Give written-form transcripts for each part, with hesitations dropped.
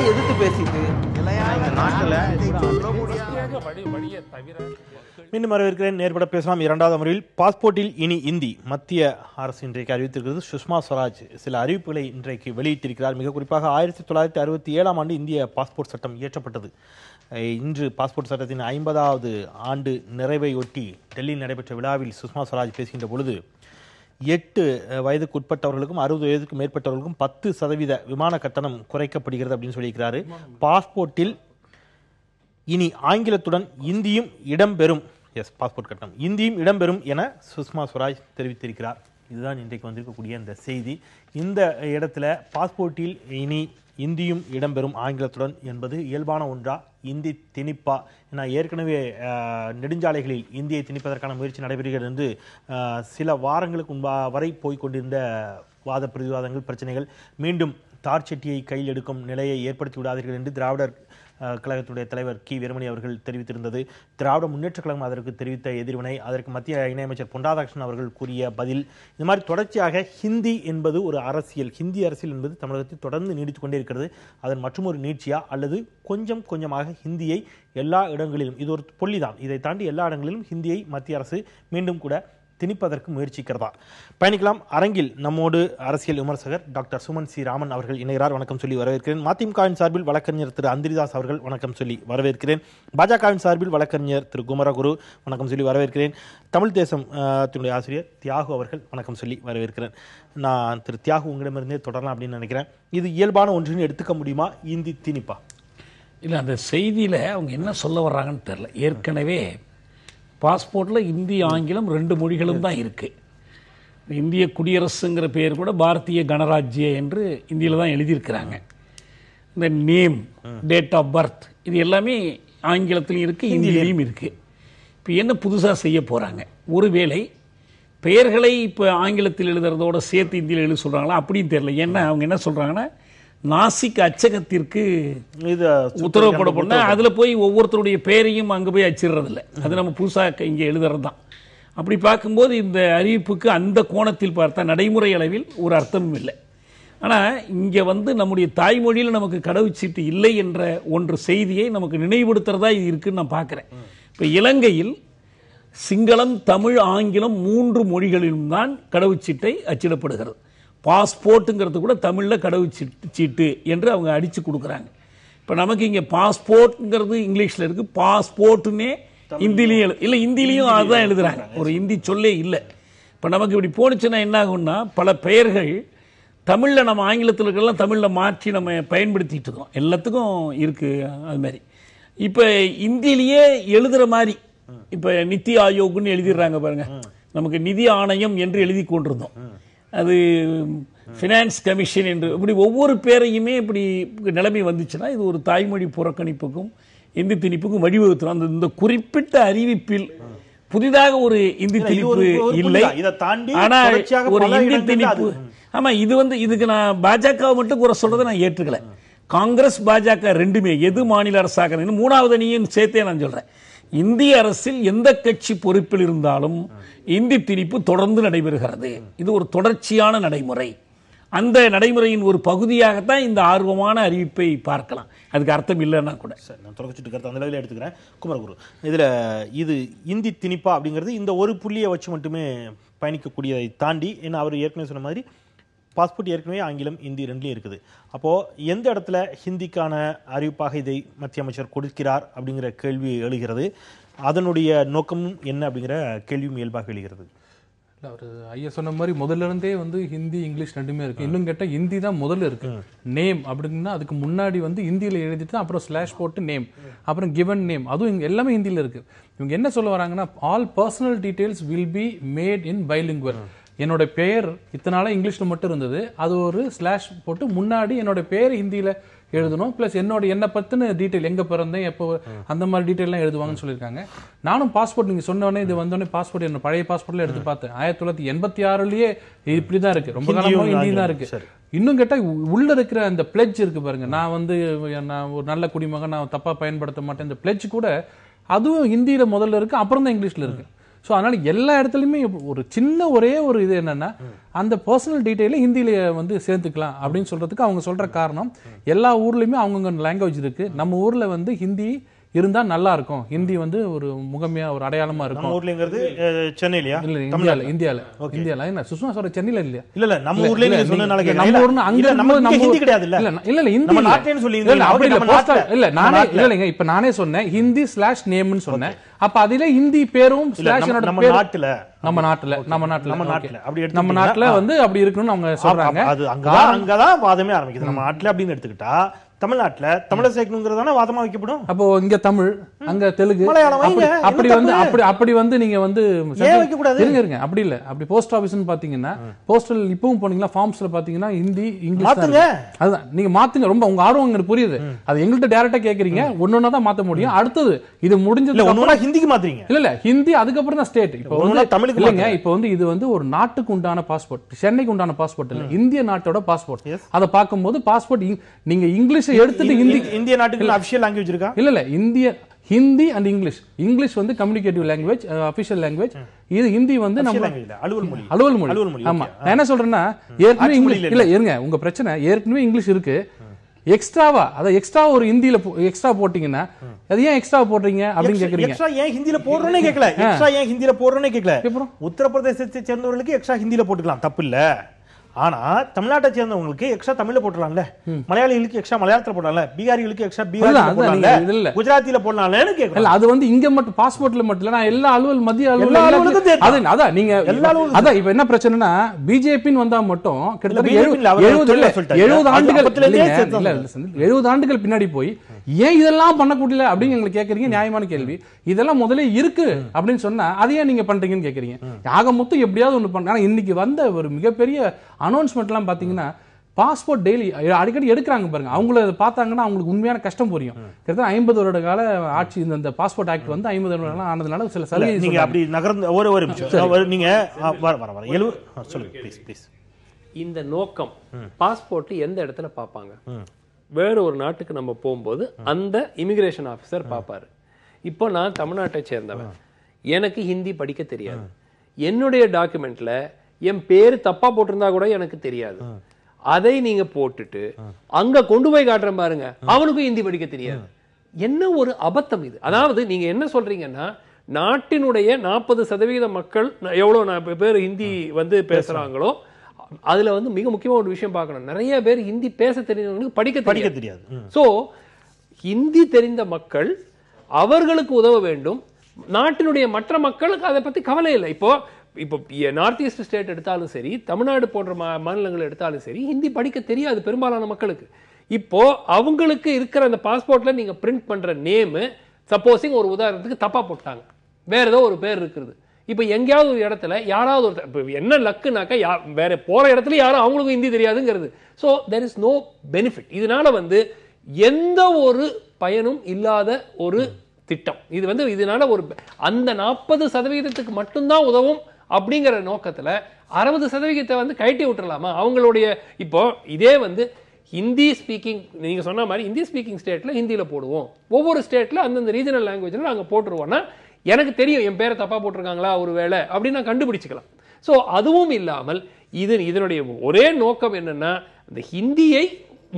எதிர்த்து பேசிட்டு மீண்டும் வரவேற்கிறேன். நேர்பட பேசலாம். இரண்டாவது முறையில் பாஸ்போர்ட்டில் இனி இந்தி மத்திய அரசு இன்றைக்கு அறிவித்திருக்கிறது. சுஷ்மா ஸ்வராஜ் சில அறிவிப்புகளை இன்றைக்கு வெளியிட்டிருக்கிறார். மிக குறிப்பாக 1967 ஆண்டு இந்திய பாஸ்போர்ட் சட்டம் இயற்றப்பட்டது. இன்று பாஸ்போர்ட் சட்டத்தின் 50வது ஆண்டு நிறைவையொட்டி டெல்லியில் நடைபெற்ற விழாவில் சுஷ்மா ஸ்வராஜ் பேசுகின்ற பொழுது 8 வயதுக்கு உட்பட்டவர்களுக்கும் 60 வயதுக்கு மேற்பட்டவர்களுக்கும் 10% விமான கட்டணம் குறைக்கப்படுகிறது அப்படின்னு சொல்லியிருக்கிறாரு. பாஸ்போர்ட்டில் இனி ஆங்கிலத்துடன் இந்தியும் இடம்பெறும். பாஸ்போர்ட் கட்டணம் இந்தியும் இடம்பெறும் என சுஷ்மா ஸ்வராஜ் தெரிவித்திருக்கிறார். இதுதான் இன்றைக்கு வந்திருக்கக்கூடிய இந்த செய்தி. இந்த இடத்துல பாஸ்போர்ட்டில் இனி இந்தியும் இடம்பெறும் ஆங்கிலத்துடன் என்பது இயல்பான ஒன்றா, இந்தி திணிப்பா? ஏன்னா ஏற்கனவே நெடுஞ்சாலைகளில் இந்தியை திணிப்பதற்கான முயற்சி நடைபெறுகிறது என்று சில வாரங்களுக்கு வரை போய்கொண்டிருந்த வாத பிரதிவாதங்கள், பிரச்சனைகள் மீண்டும் தார் சட்டியை கையில் எடுக்கும் நிலையை ஏற்படுத்தி விடாதீர்கள் என்று திராவிடர் கழகத்துடைய தலைவர் கி வீரமணி அவர்கள் தெரிவித்திருந்தது. திராவிட முன்னேற்ற கழகம் அதற்கு தெரிவித்த எதிர்வினை, அதற்கு மத்திய இணையமைச்சர் பொன் ராதாகிருஷ்ணன் அவர்கள் கூறிய பதில், இந்த மாதிரி தொடர்ச்சியாக ஹிந்தி என்பது ஒரு அரசியல், ஹிந்தி அரசியல் என்பது தமிழகத்தில் தொடர்ந்து நீடித்துக் கொண்டே இருக்கிறது. அதன் மற்றொரு நீட்சியா அல்லது கொஞ்சம் கொஞ்சமாக ஹிந்தியை எல்லா இடங்களிலும், இது ஒரு பொல்லிதான், இதை தாண்டி எல்லா இடங்களிலும் ஹிந்தியை மத்திய அரசு மீண்டும் கூட திணிப்பதற்கு முயற்சிக்கிறதா? பயணிக்கலாம். அரங்கில் நம்மோடு அரசியல் விமர்சகர் டாக்டர் சுமன் சி ராமன் அவர்கள் இணைகிறார். வணக்கம் சொல்லி வரவேற்கிறேன். மதிமுகவின் சார்பில் வழக்கறிஞர் திரு அந்திரிதாஸ் அவர்கள் வணக்கம் சொல்லி வரவேற்கிறேன். பாஜகவின் சார்பில் வழக்கறிஞர் திரு குமரகுரு வணக்கம் சொல்லி வரவேற்கிறேன். தமிழ் தேசம் தினுடைய ஆசிரியர் தியாகு அவர்கள் வணக்கம் சொல்லி வரவேற்கிறேன். நான் திரு தியாகு உங்களிடமிருந்தே தொடரலாம் அப்படின்னு நினைக்கிறேன். இது இயல்பான ஒன்றுன்னு எடுத்துக்க முடியுமா இந்தி திணிப்பா? இல்லை, அந்த செய்தியில் அவங்க என்ன சொல்ல வர்றாங்கன்னு தெரியல. ஏற்கனவே பாஸ்போர்ட்டில் இந்தி ஆங்கிலம் 2 மொழிகளும் தான் இருக்குது. இந்திய குடியரசுங்கிற பேர் கூட பாரதிய கணராஜ்ய என்று இந்தியில் தான் எழுதியிருக்கிறாங்க. இந்த நேம், டேட் ஆஃப் பர்த், இது எல்லாமே ஆங்கிலத்திலையும் இருக்குது, இந்தியிலையும் இருக்குது. இப்போ என்ன புதுசாக செய்ய போகிறாங்க? ஒருவேளை பெயர்களை இப்போ ஆங்கிலத்தில் எழுதுறதோட சேர்த்து இந்தியில் எழுத சொல்கிறாங்களா அப்படின்னு தெரியல. ஏன்னா அவங்க என்ன சொல்கிறாங்கன்னா, நாசிக் அச்சகத்திற்கு உத்தரவு போடப்போனா அதில் போய் ஒவ்வொருத்தருடைய பெயரையும் அங்கே போய் அச்சிடுறதில்ல, அது நம்ம புதுசாக இங்கே எழுதுறது தான். அப்படி பார்க்கும்போது இந்த அறிவிப்புக்கு அந்த கோணத்தில் பார்த்தா நடைமுறை அளவில் ஒரு அர்த்தமும் இல்லை. ஆனால் இங்கே நம்முடைய தாய்மொழியில் நமக்கு கடவுச்சீட்டு இல்லை என்ற ஒன்று செய்தியை நமக்கு நினைவுபடுத்துறதா இது இருக்குன்னு நான் பார்க்குறேன். இப்போ இலங்கையில் சிங்களம், தமிழ், ஆங்கிலம் 3 மொழிகளிலும் தான் கடவுச்சீட்டை அச்சிடப்படுகிறது. பாஸ்போர்ட்டுங்கிறது கூட தமிழில் கடவுச்சீட்டு என்று அவங்க அடித்து கொடுக்குறாங்க. இப்போ நமக்கு இங்கே பாஸ்போர்ட்ங்கிறது இங்கிலீஷில் இருக்குது, பாஸ்போர்ட்டுன்னே ஹிந்திலையும் இல்லை, ஹிந்திலையும் அதுதான் எழுதுறாங்க, ஒரு ஹிந்தி சொல்லே இல்லை. இப்போ நமக்கு இப்படி போணுச்சுன்னா என்ன ஆகும்னா, பல பெயர்கள் தமிழில் நம்ம ஆங்கிலத்தில் இருக்கலாம் தமிழில் மாற்றி நம்ம பயன்படுத்திட்டு இருக்கோம், எல்லாத்துக்கும் இருக்குது அது மாதிரி. இப்போ ஹிந்திலேயே எழுதுகிற மாதிரி இப்போ நித்தி ஆயோக்னு எழுதிடுறாங்க பாருங்க, நமக்கு நிதி ஆணையம் என்று எழுதி கொண்டிருந்தோம், அது ஃபினான்ஸ் கமிஷன் என்று, இப்படி ஒவ்வொரு பேரையுமே இப்படி நிலைமை வந்துச்சுன்னா இது ஒரு தாய்மொழி புறக்கணிப்புக்கும் இந்தி திணிப்புக்கும் வழிவகுத்துரும். அந்த இந்த குறிப்பிட்ட அறிவிப்பில் புதிதாக ஒரு இந்தி திணிப்பு இல்லை, ஆனால் ஒரு இந்தி திணிப்பு. ஆமா, இதுக்கு நான் பாஜக மட்டும் குறை சொல்றதை நான் ஏற்றுக்கல. காங்கிரஸ் பாஜக ரெண்டுமே எது மாநில அரசாக 3வது அணியும் சேர்த்தே நான் சொல்றேன். இந்திய அரசில் எந்த கட்சி பொறுப்பில் இருந்தாலும் இந்தி திணிப்பு தொடர்ந்து நடைபெறுகிறது. இது ஒரு தொடர்ச்சியான நடைமுறை. அந்த நடைமுறையின் ஒரு பகுதியாகத்தான் இந்த ஆர்வமான அறிவிப்பை பார்க்கலாம். அதுக்கு அர்த்தம் இல்லைன்னா கூட நான் தொடர்ச்சிட்டு கருத்து அந்த அளவில் எடுத்துக்கிறேன். குமரகுரு, இதில் இது இந்தி திணிப்பா அப்படிங்கிறது இந்த ஒரு புள்ளியை வச்சு மட்டுமே பயணிக்கக்கூடியதை தாண்டி, ஏன்னா அவர் ஏற்கனவே சொன்ன மாதிரி பாஸ்போர்ட் ஏற்கனவே ஆங்கிலம், இந்தி 2லையும் இருக்குது. அப்போது எந்த இடத்துல ஹிந்திக்கான அறிவிப்பாக இதை மத்திய அமைச்சர் கொடுக்கிறார் அப்படிங்கிற கேள்வி எழுகிறது. அதனுடைய நோக்கமும் என்ன அப்படிங்கிற கேள்வியும் இயல்பாக எழுகிறது. இல்லை, அவர் ஐயா சொன்ன மாதிரி முதல்ல இருந்தே ஹிந்தி, இங்கிலீஷ் 2மே இருக்குது. இன்னும் கேட்டால் ஹிந்தி தான் முதல்ல இருக்குது. நேம் அப்படின்னா அதுக்கு முன்னாடி ஹிந்தியில் எழுதிட்டு அப்புறம் ஸ்லாஷ் போட்டு நேம், அப்புறம் கிவன் நேம், அதுவும் எல்லாமே ஹிந்தியில் இருக்குது. இவங்க என்ன சொல்ல வராங்கன்னா, all personal details will be made in bilingual. என்னோட பெயர் இத்தனை நாளாக இங்கிலீஷில் மட்டும் இருந்தது, அது ஒரு ஸ்லாஷ் போட்டு முன்னாடி என்னோட பெயர் ஹிந்தியில் எழுதணும், ப்ளஸ் என்னை பற்றின டீட்டெயில், எங்கே பிறந்தேன், எப்போ, அந்த மாதிரி டீட்டெயிலாம் எழுதுவாங்கன்னு சொல்லியிருக்காங்க. நானும் பாஸ்போர்ட் நீங்கள் சொன்னோடனே இது வந்தோடனே பாஸ்போர்ட் என்னோட பழைய பாஸ்போர்ட்டில் எடுத்து பார்த்தேன். 1986 இப்படி தான் இருக்குது, ரொம்ப காலமாக ஹிந்தி தான் இருக்குது. இன்னும் கேட்டால் உள்ள இருக்கிற அந்த பிளெட்ஜ் இருக்கு பாருங்க, நான் ஒரு நல்ல குடிமகன், நான் தப்பாக பயன்படுத்த மாட்டேன், இந்த பிளெட்ஜ் கூட அதுவும் ஹிந்தியில் முதல்ல இருக்குது, அப்புறம் தான் இங்கிலீஷில் இருக்குது. ஸோ அதனால எல்லா இடத்துலையுமே ஒரு சின்ன ஒரே ஒரு இது என்னன்னா அந்த பர்சனல் டீட்டெயில ஹிந்தியில வந்து சேர்த்துக்கலாம் அப்படின்னு சொல்றதுக்கு அவங்க சொல்ற காரணம் எல்லா ஊர்லயுமே அவங்கவுங்க லாங்குவேஜ் இருக்கு. நம்ம ஊர்ல வந்து ஹிந்தி இருந்தா நல்லா இருக்கும், ஹிந்தி வந்து ஒரு முகமையா ஒரு அடையாளமா இருக்கும். நம்ம ஊர்லங்கிறது சென்னையிலயா? இல்ல இந்தியால என்ன சுஷ்மா சொல்ற சென்னையில இல்லையா? இல்ல நம்ம ஊர்ல நீங்க சொன்னனால நம்ம ஊர்ல அங்க நம்ம ஹிந்தி கிடையாது. இல்ல ஹிந்தி நம்ம நாட்டேன்னு சொல்லிங்க. இல்ல அப்படி இல்ல இல்ல நானே இல்லங்க இப்ப நானே சொன்னேன் ஹிந்தி /நேம்னு சொன்னேன். அப்ப அதுல ஹிந்தி பேரும் நம்ம நாட்டுல அப்படி எடுத்து நம்ம நாட்டுல வந்து அப்படி இருக்குன்னு அவங்க சொல்றாங்க. அது அங்கதான் வாதமே ஆரம்பிக்குது. நம்ம நாட்டுல அப்படின்னு எடுத்துக்கிட்டா தமிழ்நாட்டுல தமிழை சேர்க்கணுங்கிறதான வாதமா வைக்கப்படும். அப்போ இங்க தமிழ், அங்க தெலுங்கு, அப்படி வந்து நீங்க வந்து இருங்க அப்படி இல்ல. அப்படி போஸ்ட் ஆபீஸ்னு பாத்தீங்கன்னா போஸ்டல் இப்பவும் போனீங்கன்னா ஃபார்ம்ஸ்ல பாத்தீங்கன்னா ஹிந்தி இங்கிலீஷ் அதுதான் நீங்க மாத்துங்க. ரொம்ப உங்க ஆர்வம் எனக்கு புரியுது. அது எங்கள்கிட்ட டைரக்டா கேக்குறீங்க, ஒன்னொன்னா தான் மாத்த முடியும். அடுத்தது இது முடிஞ்சது ஹிந்திக்கு மாத்துறீங்க. இல்ல ஹிந்தி அதுக்கப்புறம் தான் ஸ்டேட். இப்போ வந்து தமிழுக்கு இல்லைங்க. இப்போ வந்து இது வந்து ஒரு நாட்டுக்கு உண்டான பாஸ்போர்ட், சென்னைக்கு உண்டான பாஸ்போர்ட் இல்ல, இந்திய நாட்டோட பாஸ்போர்ட். அதை பார்க்கும்போது பாஸ்போர்ட் நீங்க இங்கிலீஷ் எடுத்துட்டு இந்திய நாட்டுக்கு அபிஷியல் லாங்குவேஜ் இருக்கா? இல்ல ஹிந்தி அண்ட் இங்கிலீஷ் வந்து கம்யூனிகேட்டிவ் லாங்குவேஜ், அபிஷியல் லாங்குவேஜ். இது ஹிந்தி வந்து நம்ம அலுவல் மொழி. ஆமா நான் என்ன சொல்றேன்னா ஏற்கனவே இங்கிலீஷ் இல்ல இருங்க உங்க பிரச்சனை ஏற்கனவே இங்கிலீஷ் இருக்கு. எக்ஸ்ட்ராவா எக்ஸ்ட்ரா ஒரு ஹிந்தியில எக்ஸ்ட்ரா போட்டீங்கன்னா அது ஏன் எக்ஸ்ட்ரா போடுறீங்க அப்படின்னு கேக்குறீங்க. எக்ஸ்ட்ரா ஏன் ஹிந்தியில போடுறேனே கேட்கல. எக்ஸ்ட்ரா ஏன் ஹிந்தியில போடுறேனே கேட்கல. உத்தரப்பிரதேசத்தை சேர்ந்தவர்களுக்கு எக்ஸ்ட்ரா ஹிந்தியில போட்டுக்கலாம், தப்பு இல்ல. ஆனா தமிழ்நாட்டை சேர்ந்தவங்களுக்கு எக்ஸ்ட்ரா தமிழ்ல போட்டுறாங்கல்ல, மலையாளிகளுக்கு எக்ஸ்ட்ரா மலையாளத்துல போடலாம்ல, பீகாரிகளுக்கு எக்ஸ்ட்ரா பீகாரில போடலாம்ல, குஜராத்தில போடலாம்னு கேக்குறேன். அது வந்து இங்க மட்டும் பாஸ்போர்ட்ல மட்டும் இல்ல, நான் எல்லா அலுவல் மத்திய அலுவலகம் அதான் நீங்க அதான் இப்ப என்ன பிரச்சனைனா பிஜேபின்னு வந்தா மட்டும் கிட்டத்தட்ட 70 ஆண்டுகள் பின்னாடி போய் ஏன் இதெல்லாம் பண்ணக்கூடல அப்படின்னு எங்களுக்கு கேக்குறீங்க. நியாயமான கேள்வி. இதெல்லாம் முதல்ல இருக்கு அப்படின்னு சொன்னா அதையே நீங்க பண்றீங்கன்னு கேக்குறீங்க. ஆக மொத்தம் எப்படியாவது ஒண்ணு பண்ண. ஆனா இன்னைக்கு வந்த ஒரு மிகப்பெரிய அனௌன்ஸ்மெண்ட் எல்லாம் பாத்தீங்கன்னா பாஸ்போர்ட் டெய்லி அடிக்கடி எடுக்கிறாங்க பாருங்க. அவங்கள பார்த்தாங்கன்னா அவங்களுக்கு உண்மையான கஷ்டம் புரியும். கிட்டத்தட்ட 50 வருட கால ஆட்சி இந்த பாஸ்போர்ட் ஆக்ட் வந்து 50 வருட காலம் ஆனதுனால சில சலுகை நீங்க அப்படி நகர்ந்து ஒரு நிமிஷம் நீங்க சொல்லுங்க ப்ளீஸ். இந்த நோக்கம் பாஸ்போர்ட் எந்த இடத்துல பார்ப்பாங்க? வேற ஒரு நாட்டுக்கு நம்ம போகும்போது அந்த இமிகிரேஷன் ஆஃபீஸர் பார்ப்பாரு. இப்போ நான் தமிழ்நாட்டை சேர்ந்தவன், எனக்கு ஹிந்தி படிக்க தெரியாது, என்னுடைய டாக்குமெண்ட்ல என் பேரு தப்பா போட்டிருந்தா கூட எனக்கு தெரியாது. அதை நீங்க போட்டுட்டு அங்க கொண்டு போய் காட்டுறேன் பாருங்க, அவனுக்கும் ஹிந்தி படிக்க தெரியாது. என்ன ஒரு அபத்தம் இது. அதாவது நீங்க என்ன சொல்றீங்கன்னா நாட்டினுடைய 40% மக்கள் எவ்வளவு பேர் ஹிந்தி வந்து பேசுறாங்களோ அதுல வந்து மிக முக்கியமான ஒரு விஷயம் பார்க்கணும். நிறைய பேர் ஹிந்தி பேச தெரிஞ்சவங்களுக்கு படிக்க தெரியாது. சோ ஹிந்தி தெரிந்த மக்கள் அவர்களுக்கு உதவ வேண்டும். நாட்டினுடைய மற்ற மக்களுக்கு அதை பத்தி கவலை இல்லை. இப்போ நார்த் ஈஸ்ட் ஸ்டேட் எடுத்தாலும் சரி, தமிழ்நாடு போன்ற மாநிலங்கள் எடுத்தாலும் சரி, ஹிந்தி படிக்க தெரியாது பெரும்பாலான மக்களுக்கு. இப்போ அவங்களுக்கு இருக்கிற அந்த பாஸ்போர்ட்ல நீங்க பிரிண்ட் பண்ற நேம் சப்போஸிங் ஒரு உதாரணத்துக்கு தப்பா போட்டாங்க, வேற ஏதோ ஒரு பேர் இருக்குது. இப்ப எங்கேயாவது ஒரு இடத்துல யாராவது ஒரு என்ன லக்குனாக்கா வேற போற இடத்துல யாரும் அவங்களுக்கும் ஹிந்தி தெரியாதுங்கிறது. So there is no benefit. இதனால வந்து எந்த ஒரு பயனும் இல்லாத ஒரு திட்டம் இது. வந்து இதனால ஒரு அந்த 40% மட்டும்தான் உதவும் அப்படிங்கிற நோக்கத்துல 60% வந்து கழட்டி விட்டுறலாமா அவங்களுடைய? இப்போ இதே வந்து ஹிந்தி ஸ்பீக்கிங் நீங்க சொன்ன மாதிரி ஹிந்தி ஸ்பீக்கிங் ஸ்டேட்ல ஹிந்தியில போடுவோம், ஒவ்வொரு ஸ்டேட்ல அந்தந்த ரீஜனல் லாங்குவேஜ்ல நாங்க போட்டுருவோம்னா எனக்கு தெரியும் என் பேரை தப்பா போட்டிருக்காங்களா ஒரு வேளை அப்படின்னு நான் கண்டுபிடிச்சுக்கலாம். ஸோ அதுவும் இல்லாமல் இதனுடைய ஒரே நோக்கம் என்னன்னா இந்த ஹிந்தியை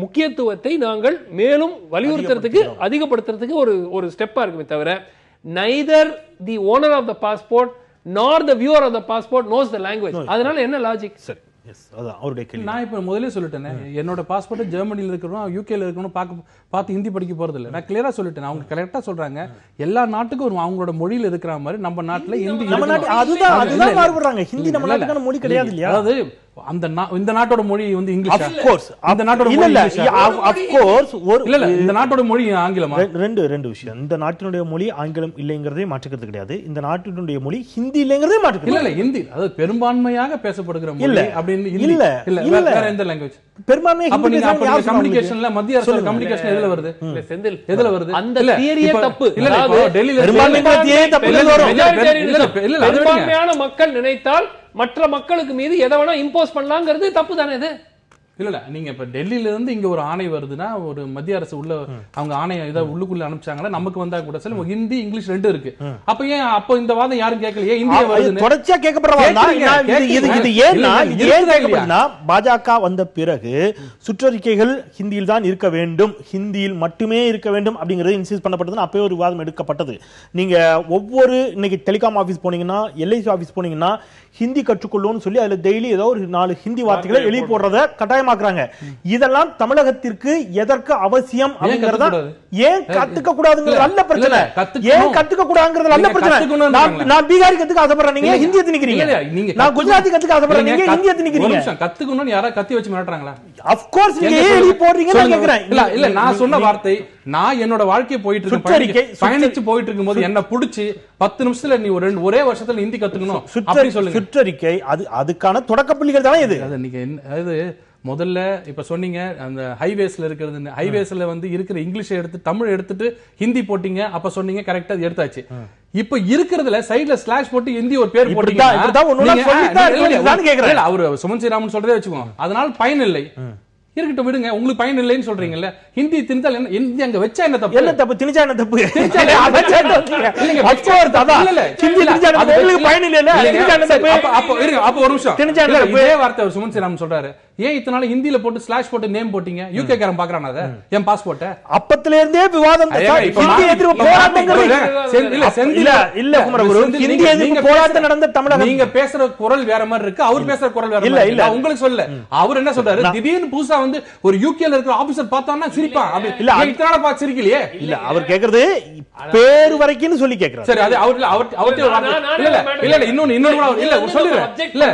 முக்கியத்துவத்தை நாங்கள் மேலும் வலியுறுத்துறதுக்கு அதிகப்படுத்துறதுக்கு ஒரு ஸ்டெப்பா இருக்குமே தவிர neither the owner of the passport nor the viewer of the passport knows the language. அதனால என்ன லாஜிக்? சரி நான் இப்ப முதலே சொல்லிட்டேன், என்னோட பாஸ்போர்ட் ஜெர்மனில இருக்கிறோம், யூகேல இருக்கணும், பார்த்து ஹிந்தி படிக்க போறது இல்லை. நான் கிளியரா சொல்லிட்டேன். அவங்க கரெக்டா சொல்றாங்க எல்லா நாட்டுக்கும் அவங்களோட மொழியில இருக்கிற மாதிரி நம்ம நாட்டுல ஹிந்தி அதுதான் மாறுபடுறாங்க. ஹிந்தி நம்ம நாட்டுக்கான மொழி கிடையாது இல்லையா? அதாவது இந்த நாட்டோட மொழி வந்து இங்கிலீஷ். ஆஃப் கோர்ஸ் இந்த நாட்டோட மொழி ஆஃப் கோர்ஸ் இல்ல இந்த நாட்டோட மொழி ஆங்கிலமா? ரெண்டு விஷயம். இந்த நாட்டினுடைய மொழி ஆங்கிலம் இல்லைங்கிறதே மாற்றுக்கிறது கிடையாது. இந்த நாட்டினுடைய மொழி ஹிந்தி இல்லைங்கிறதே மாற்றுக்கிறது இல்ல. ஹிந்தி அதாவது பெரும்பான்மையாக பேசப்படுகிற மொழி அப்படின்னு இல்ல. வேற எந்த லாங்குவேஜ் பெரும்பான்மை? அப்ப நீங்க கம்யூனிகேஷன்ல மத்திய அரசு கம்யூனிகேஷன் எதுல வருது? செந்தில் எதுல வருது? அந்த தியரியே தப்பு. இல்ல டெல்லில பெரும்பான்மையான மக்கள் நினைத்தால் மற்ற மக்களுக்கு மீது எதை வேணா இம்போஸ் பண்ணலாங்கிறது தப்பு தானே? இது இல்ல நீங்க இப்ப டெல்லியில இருந்து இங்க ஒரு ஆணை வருதுன்னா ஒரு மத்திய அரசு உள்ள அவங்க ஆணையை இதை உள்ளுக்குள்ள அனுப்பிச்சாங்கன்னா நமக்கு வந்தா கூட சரி ஹிந்தி இங்கிலீஷ் ரெண்டு இருக்கு. அப்ப ஏன் அப்ப இந்த வாதம் யாரும் கேட்கல? ஏன் இந்தியா வருது தொடர்ச்சியா கேட்கப்படுறதா? பாஜக வந்த பிறகு சுற்றறிக்கைகள் ஹிந்தியில் தான் இருக்க வேண்டும், ஹிந்தியில் மட்டுமே இருக்க வேண்டும் அப்படிங்கறது இன்சிஸ்ட் பண்ணப்பட்டது. அப்பவே ஒரு விவாதம் எடுக்கப்பட்டது. நீங்க ஒவ்வொரு இன்னைக்கு டெலிகாம் ஆபீஸ் போனீங்கன்னா, எல்ஐசி ஆபீஸ் போனீங்கன்னா ஹிந்தி கற்றுக்கொள்ளும்னு சொல்லி அதுல டெய்லி ஏதோ ஒரு 4 ஹிந்தி வார்த்தைகளை எழுதி போடுறத கட்டாயமாக்குறாங்க. இதெல்லாம் தமிழகத்திற்கு எதற்கு அவசியம் அப்படிங்கறத ஏன் கத்துக்க கூடாதுங்கிறது நல்ல பிரச்சனை. ஏன் கத்துக்க கூடாதுங்கிறது நல்ல பிரச்சனை. நான் பீகாரி கத்துக்க ஆசைப்படுறேன், நீங்க ஹிந்தி திணிக்கிறீங்க. நான் குஜராத்தி கத்துக்க ஆசைப்படுறேன், நீங்க ஹிந்தி திணிக்கிறீங்க. கத்துக்கணும்னு யாரா கத்தி வச்சு மிரட்டுறாங்களா? ஆஃப் கோர்ஸ் நீங்க ஏன் எழுதி போடுறீங்கன்னு நான் கேக்குறேன். இல்ல நான் சொன்ன வார்த்தை, நான் என்னோட வாழ்க்கையை போயிட்டு இருக்கு பயணிச்சு போயிட்டு இருக்கும்போது என்ன புடிச்சு 10 நிமிஷத்துல நீ ஒரே வருஷத்துல ஹிந்தி கத்துக்கணும் அப்படி சொல்லுங்க. சுற்றறிக்கை அதுக்கான தொடக்க புள்ளிகள் தானே இது. நீங்க அது முதல்ல இப்ப சொன்னீங்க அந்த ஹைவேஸ்ல இருக்கிறது, ஹைவேஸ்ல வந்து இருக்கிற இங்கிலீஷ் எடுத்து தமிழ் எடுத்துட்டு ஹிந்தி போட்டீங்க. அப்ப சொன்னீங்க கரெக்டா அது எடுத்தாச்சு. இப்ப இருக்கிறதுல சைடுல ஸ்லாஷ் போட்டு ஹிந்தி ஒரு பேர் போட்டீங்க. அவரு சுமன் ஸ்ரீராமன் சொல்றதே வச்சுக்கோங்க. அதனால பயன் இல்லை, இருக்கட்டும் விடுங்க. உங்களுக்கு பயன் இல்லைன்னு சொல்றீங்கல்ல. ஹிந்தி திணித்தால் என்ன, ஹிந்தி அங்க வச்சா என்ன தப்பு? என்ன தப்பு? திணிச்சா என்ன தப்பு? அப்ப ஒரு நிமிஷம், இதே வார்த்தை சுமன் ஸ்ரீராமன் சொல்றாரு. ஏன் இத்தனை நாள் ஹிந்தியில போட்டு ஸ்லாஷ் போட்டு நேம் போட்டீங்க? யூகே காரன் பாக்குறான் அத என் பாஸ்போர்ட்ட. அப்பத்துல இருந்தே விவாதம். நீங்க பேசுற குரல் வேற மாதிரி இருக்கு, அவர் பேசுற குரல் வேற மாதிரி இல்ல. உங்களுக்கு சொல்ல அவர் என்ன சொல்றாரு, திடீர்னு புதுசா வந்து ஒரு யூகேல இருக்கிற ஆபீசர் பார்த்தான்னா சிரிப்பான். இல்ல இத்தனை நாள் பார்த்து சிரிக்கலையே. இல்ல அவர் கேக்குறது பேரு வரைக்கும் சொல்லி கேக்குறாரு. சரி அது இல்ல இன்னொன்னு இல்ல சொல்லுறேன். இல்ல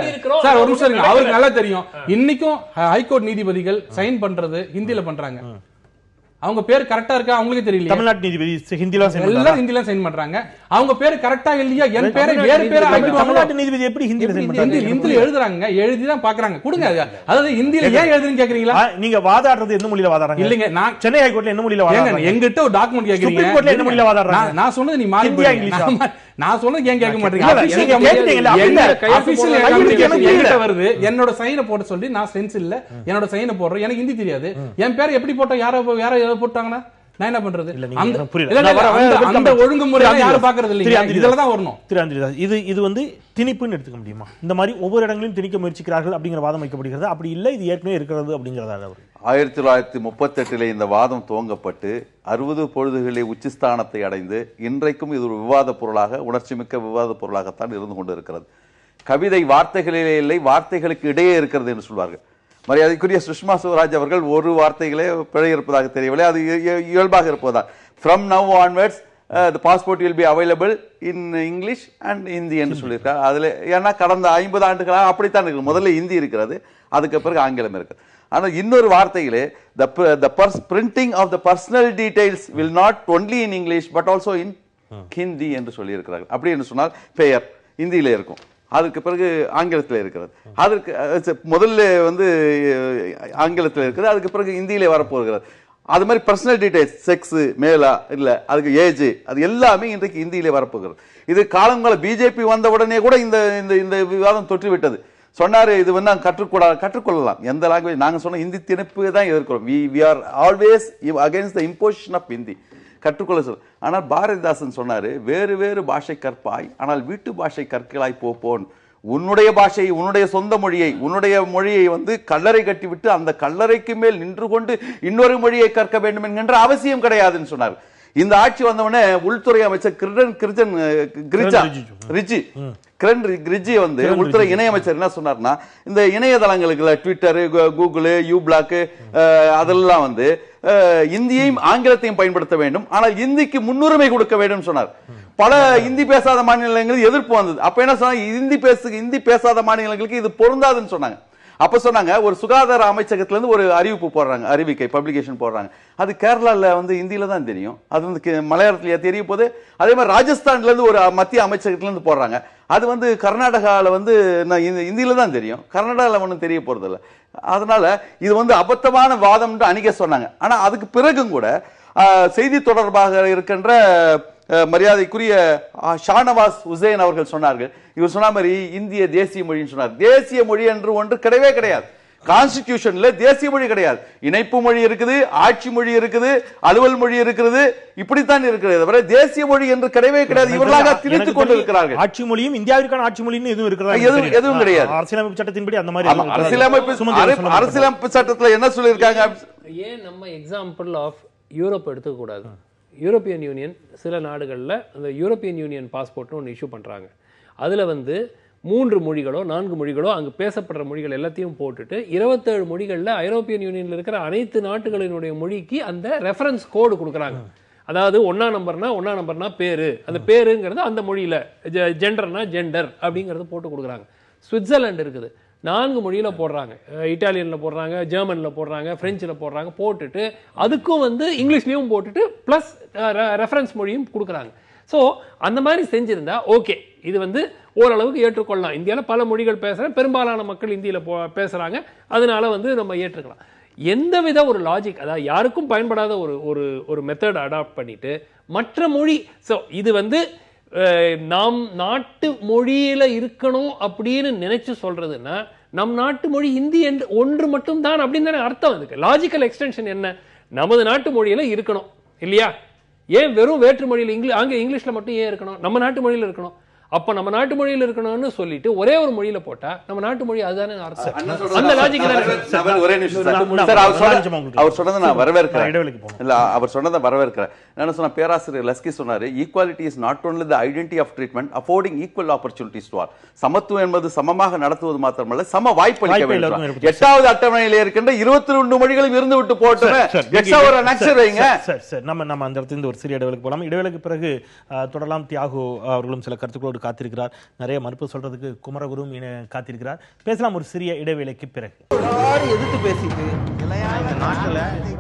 சார் ஒரு நிமிஷம், அவருக்கு நல்லா தெரியும். இன்னைக்கும் ஹைகோர்ட் நீதிபதிகள் சைன் பண்றது ஹிந்தில பண்றாங்க. அவங்க பேர் கரெக்டா இருக்கா அவங்களுக்கு தெரியல. தமிழ்நாட்டு நீதிபதி ஹிந்தில சைன் பண்றாங்க. அவங்க பேர் கரெக்டா இல்லையா, என் பேரை வேற பேரை தமிழ்நாட்டு நீதிபதி எப்படி ஹிந்தில எழுதுறாங்க, எழுதிதான் பாக்குறாங்க. கொடுங்க. அதாவது ஹிந்தில ஏன் எழுதுன்னு கேக்குறீங்களா? நீங்க வாதாடுறது எந்த மொழியில வாதாடுறாங்க? இல்லைங்க, நான் சென்னை ஹைகோர்ட்ல என்ன மொழியில வாதாடுறாங்க? எங்கிட்ட ஒரு டாக்குமெண்ட் கேக்குறீங்க, சுப்ரீம் கோர்ட்ல என்ன மொழியில வாதாடுறாங்க? நான் சொன்னது நீ மாறி நான் சொன்னது ஏன் கேட்க மாட்டீங்க? வருது என்னோட சைனை போட சொல்லி, நான் சென்ஸ் இல்ல என்னோட சைனை போடுறேன், எனக்கு ஹிந்தி தெரியாது. என் பேர் எப்படி போட்டா யார போட்டாங்கன்னா நான் என்ன பண்றது? அந்த ஒழுங்குமுறை யாரும் பாக்குறது இல்லையா? இதெல்லாம் வரணும். இது வந்து திணிப்புன்னு எடுத்துக்க முடியுமா? இந்த மாதிரி ஒவ்வொரு இடங்களிலும் திணிக்க முயற்சிக்கிறார்கள் அப்படிங்கிற வாதம் வைக்கப்படுகிறது. அப்படி இல்லை, இது ஏற்கனவே இருக்கிறது அப்படிங்கிறதா? 1938 இந்த வாதம் துவங்கப்பட்டு 60 பொழுதுகளிலே உச்சிஸ்தானத்தை அடைந்து இன்றைக்கும் இது ஒரு விவாத பொருளாக, உணர்ச்சி மிக்க விவாத பொருளாகத்தான் இருந்து கொண்டு இருக்கிறது. கவிதை வார்த்தைகளிலே இல்லை, வார்த்தைகளுக்கு இடையே இருக்கிறது என்று சொல்வார்கள். மரியாதைக்குரிய சுஷ்மா ஸ்வராஜ் அவர்கள் ஒரு வார்த்தைகளே பிழை இருப்பதாக தெரியவில்லை, அது இயல்பாக இருப்பதுதான். From now onwards the passport will be available in English and Hindi என்று சொல்லியிருக்காரு. அதுல ஏன்னா கடந்த 50 ஆண்டுகளாக அப்படித்தான் இருக்கு. முதல்ல ஹிந்தி இருக்கிறது, அதுக்கு பிறகு ஆங்கிலம் இருக்கு. ஆனால் இன்னொரு வார்த்தையிலே the printing of the personal details will not only in English but also in Hindi என்று சொல்லியிருக்கிறார்கள். அப்படி என்று சொன்னால் பெயர் ஹிந்தியில இருக்கும், அதுக்கு பிறகு ஆங்கிலத்தில் இருக்கிறது. அதற்கு முதல்ல வந்து ஆங்கிலத்தில் இருக்கிறது, அதுக்கு பிறகு ஹிந்தியிலே வரப்போகிறது. அது மாதிரி பர்சனல் டீடைல்ஸ், செக்ஸ் மேலா இல்ல, அதுக்கு ஏஜ், அது எல்லாமே இன்றைக்கு ஹிந்தியிலே வரப்போகிறது. இது காலங்கால பிஜேபி வந்த உடனே கூட இந்த இந்த விவாதம் தொற்றி விட்டது. சொன்னாரு இது வந்து கற்றுக்கொள்ளலாம் எந்த லாங்குவேஜ். நாங்க சொன்ன ஹிந்தி திணிப்பு தான் எதிர்க்கிறோம். we are always against the imposition of Hindi. கற்றுக்கொள்ள சொல். ஆனால் பாரதிதாசன் சொன்னாரு, வேறு வேறு பாஷை கற்பாய் ஆனால் வீட்டு பாஷை கற்களாய் போப்போன். உன்னுடைய பாஷையை, உன்னுடைய சொந்த மொழியை, உன்னுடைய மொழியை வந்து கல்லறை கட்டிவிட்டு அந்த கல்லறைக்கு மேல் நின்று கொண்டு இன்னொரு மொழியை கற்க வேண்டும் என்கின்ற அவசியம் கிடையாதுன்னு சொன்னார். இந்த ஆட்சி வந்தவொடனே உள்துறை அமைச்சர் கிரண் ரிஜி வந்து உள்துறை இணையமைச்சர் என்ன சொன்னார்னா, இந்த இணையதளங்களுக்கு ட்விட்டர், கூகுள், யூபிளாக் அதெல்லாம் வந்து இந்தியையும் ஆங்கிலத்தையும் பயன்படுத்த வேண்டும், ஆனால் இந்திக்கு முன்னுரிமை கொடுக்க வேண்டும் சொன்னார். பல இந்தி பேசாத மாநிலங்களுக்கு எதிர்ப்பு வந்தது. அப்ப என்ன சொன்னாங்க, இந்தி பேசாத மாநிலங்களுக்கு இது பொருந்தாதுன்னு சொன்னாங்க. அப்ப சொன்னாங்க, ஒரு சுகாதார அமைச்சகத்துல இருந்து ஒரு அறிவிப்பு போடுறாங்க, அறிவிக்கை பப்ளிகேஷன் போடுறாங்க. அது கேரளால வந்து இந்தியில தான் தெரியும், அது வந்து மலையாளத்துல தெரிய போது. அதே மாதிரி ராஜஸ்தான்ல இருந்து ஒரு மத்திய அமைச்சகத்துல இருந்து போடுறாங்க, அது வந்து கர்நாடகால வந்து இந்தியில தான் தெரியும், கர்நாடகால ஒன்றும் தெரிய போறது இல்லை. அதனால இது வந்து அபத்தமான வாதம் அணிக்க சொன்னாங்க. ஆனா அதுக்கு பிறகும் கூட செய்தி தொடர்பாக இருக்கின்ற மரியாதைக்குரிய ஷானவாஸ் உசேன் அவர்கள் சொன்னார்கள், இவர் சொன்ன மாதிரி இந்திய தேசிய மொழின்னு சொன்னார். தேசிய மொழி என்று ஒன்று கிடையவே கிடையாது. கான்ஸ்டிடியூஷன்ல தேசிய மொழி கிடையாது. இணைப்பு மொழி இருக்குது, ஆட்சி மொழி இருக்குது, அலுவல் மொழி இருக்கிறது, இப்படித்தான் இருக்கிறது. தவிர தேசிய மொழி என்று கிடையவே கிடையாது. இவர்களாக திணித்துக் கொண்டிருக்கிறார்கள். ஆட்சி மொழியும் இந்தியாவிற்கான ஆட்சி மொழின்னு எதுவும் இருக்கிறதா? எதுவும் கிடையாது. அரசியலமைப்பு சட்டத்தின்படி அந்த மாதிரி அரசியலமைப்பு சட்டத்துல என்ன சொல்லியிருக்காங்க? ஏன் நம்ம எக்ஸாம்பிள் ஆஃப் யூரோப் எடுத்துக்க கூடாது? யூரோப்பியன் யூனியன் சில நாடுகளில் அந்த யூரோப்பியன் யூனியன் பாஸ்போர்ட்னு ஒன்று இஷ்யூ பண்ணுறாங்க. அதில் வந்து 3 மொழிகளோ 4 மொழிகளோ அங்கே பேசப்படுற மொழிகள் எல்லாத்தையும் போட்டுட்டு 27 மொழிகளில் ஐரோப்பியன் யூனியனில் இருக்கிற அனைத்து நாடுகளினுடைய மொழிக்கு அந்த ரெஃபரன்ஸ் கோடு கொடுக்குறாங்க. அதாவது 1ஆம் நம்பர்னா பேரு, அந்த பேருங்கிறது அந்த மொழியில், ஜெண்டர்னா ஜெண்டர் அப்படிங்கிறது போட்டு கொடுக்குறாங்க. சுவிட்சர்லாந்து இருக்குது, 4 மொழியில் போடுறாங்க. இட்டாலியனில் போடுறாங்க, ஜெர்மனில் போடுறாங்க, ஃப்ரெஞ்சில் போடுறாங்க. போட்டுட்டு அதுக்கும் வந்து இங்கிலீஷ்லேயும் போட்டுட்டு ப்ளஸ் ரெஃபரன்ஸ் மொழியும் கொடுக்குறாங்க. ஸோ அந்த மாதிரி செஞ்சிருந்தா ஓகே, இது வந்து ஓரளவுக்கு ஏற்றுக்கொள்ளலாம். இந்தியாவில் பல மொழிகள் பேசுகிறேன், பெரும்பாலான மக்கள் இந்தியில் பேசுகிறாங்க, அதனால வந்து நம்ம ஏற்றுக்கலாம். எந்தவித ஒரு லாஜிக், அதாவது யாருக்கும் பயன்படாத ஒரு மெத்தட் அடாப்ட் பண்ணிட்டு மற்ற மொழி, ஸோ இது வந்து நாம் நாட்டு மொழியில இருக்கணும் அப்படின்னு நினைச்சு சொல்றதுன்னா நம் நாட்டு மொழி ஹிந்தி என்று ஒன்று மட்டும் தான் அப்படின்னு தானே அர்த்தம். அதுக்கு லாஜிக்கல் எக்ஸ்டென்ஷன் என்ன? நமது நாட்டு மொழியில இருக்கணும் இல்லையா? ஏன் வெறும் வேற்று மொழியில் அங்க இங்கிலீஷ்ல மட்டும் ஏன் இருக்கணும்? நம்ம நாட்டு மொழியில இருக்கணும். அப்ப நம்ம நாட்டு மொழியில இருக்கணும்னு சொல்லிட்டு ஒரே ஒரு மொழியில போட்டா நம்ம நாட்டு மொழி அதுதானே அர்த்தம். அந்த லாஜிக் ஒரே நிமிஷம் அவர் சொன்னதை நான் வரவேற்கிறேன். இல்ல, அவர் சொன்னதை வரவேற்கிறேன். என்ன சொன்ன பேராசிரியர் லஸ்கி சொன்னாரு, equality is not only the identity of treatment affording equal opportunities to all. சமத்துவம் என்பது சமமாக நடத்துவது மாத்திரமல்ல, சம வாய்ப்பு அளிக்க வேண்டும். 8வது அட்டவணையில் இருக்கின்ற 22 மொழிகளும் இருந்து விட்டு போட்டு எக்ஸ்ட்ரா ஒரு அனெக்சர் வைங்க. நம்ம அந்த இடத்துல ஒரு சிறிய இடைவெளிக்கு போலாம். இடைவெளிக்கு பிறகு தொடரலாம். தியாகு அவர்களும் சில கருத்துக்களோடு காத்திருக்கிறார். நிறைய மறுப்பு சொல்றதுக்கு குமரகுரும் காத்திருக்கிறார். பேசலாம் ஒரு சிறிய இடைவேளைக்கு பிறகு. எதிர்த்து பேசிட்டு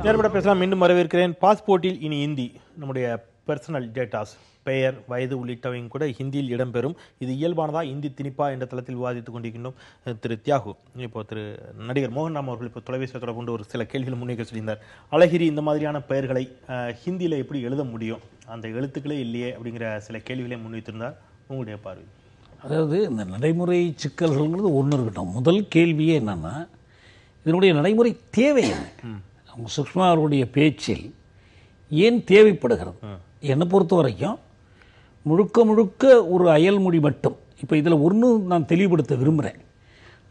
நேர்பட பேசலாம். மீண்டும் வரவேற்கிறேன். பாஸ்போர்ட்டில் இனி இந்தி, நம்முடைய பர்சனல் டேட்டாஸ், பெயர், வயது உள்ளிட்டவையும் கூட ஹிந்தியில் இடம்பெறும். இது இயல்பானதா, இந்தி திணிப்பா என்ற தளத்தில் விவாதித்துக் கொண்டிருக்கின்றோம். திரு தியாகு, இப்போ திரு நடிகர் மோகன்ராம் அவர்கள் இப்போ தொலைபேசியை தொடர்பு கொண்டு ஒரு சில கேள்விகள் முன்வைக்க சொல்லியிருந்தார். அழகிரி இந்த மாதிரியான பெயர்களை ஹிந்தியில் எப்படி எழுத முடியும், அந்த எழுத்துக்களே இல்லையே அப்படிங்கிற சில கேள்விகளை முன்வைத்திருந்தார். உங்களுடைய பார்வை? அதாவது இந்த நடைமுறை சிக்கல்கள்ங்கிறது ஒன்று இருக்கட்டும். முதல் கேள்வியே என்னன்னா, இதனுடைய நடைமுறை தேவை என்ன? அவங்க சுஷ்மா அவருடைய பேச்சில் ஏன் தேவைப்படுகிறது? என்னை பொறுத்த வரைக்கும் முழுக்க ஒரு அயல்மொழி மட்டும். இப்போ இதில் ஒன்று நான் தெளிவுபடுத்த விரும்புகிறேன்.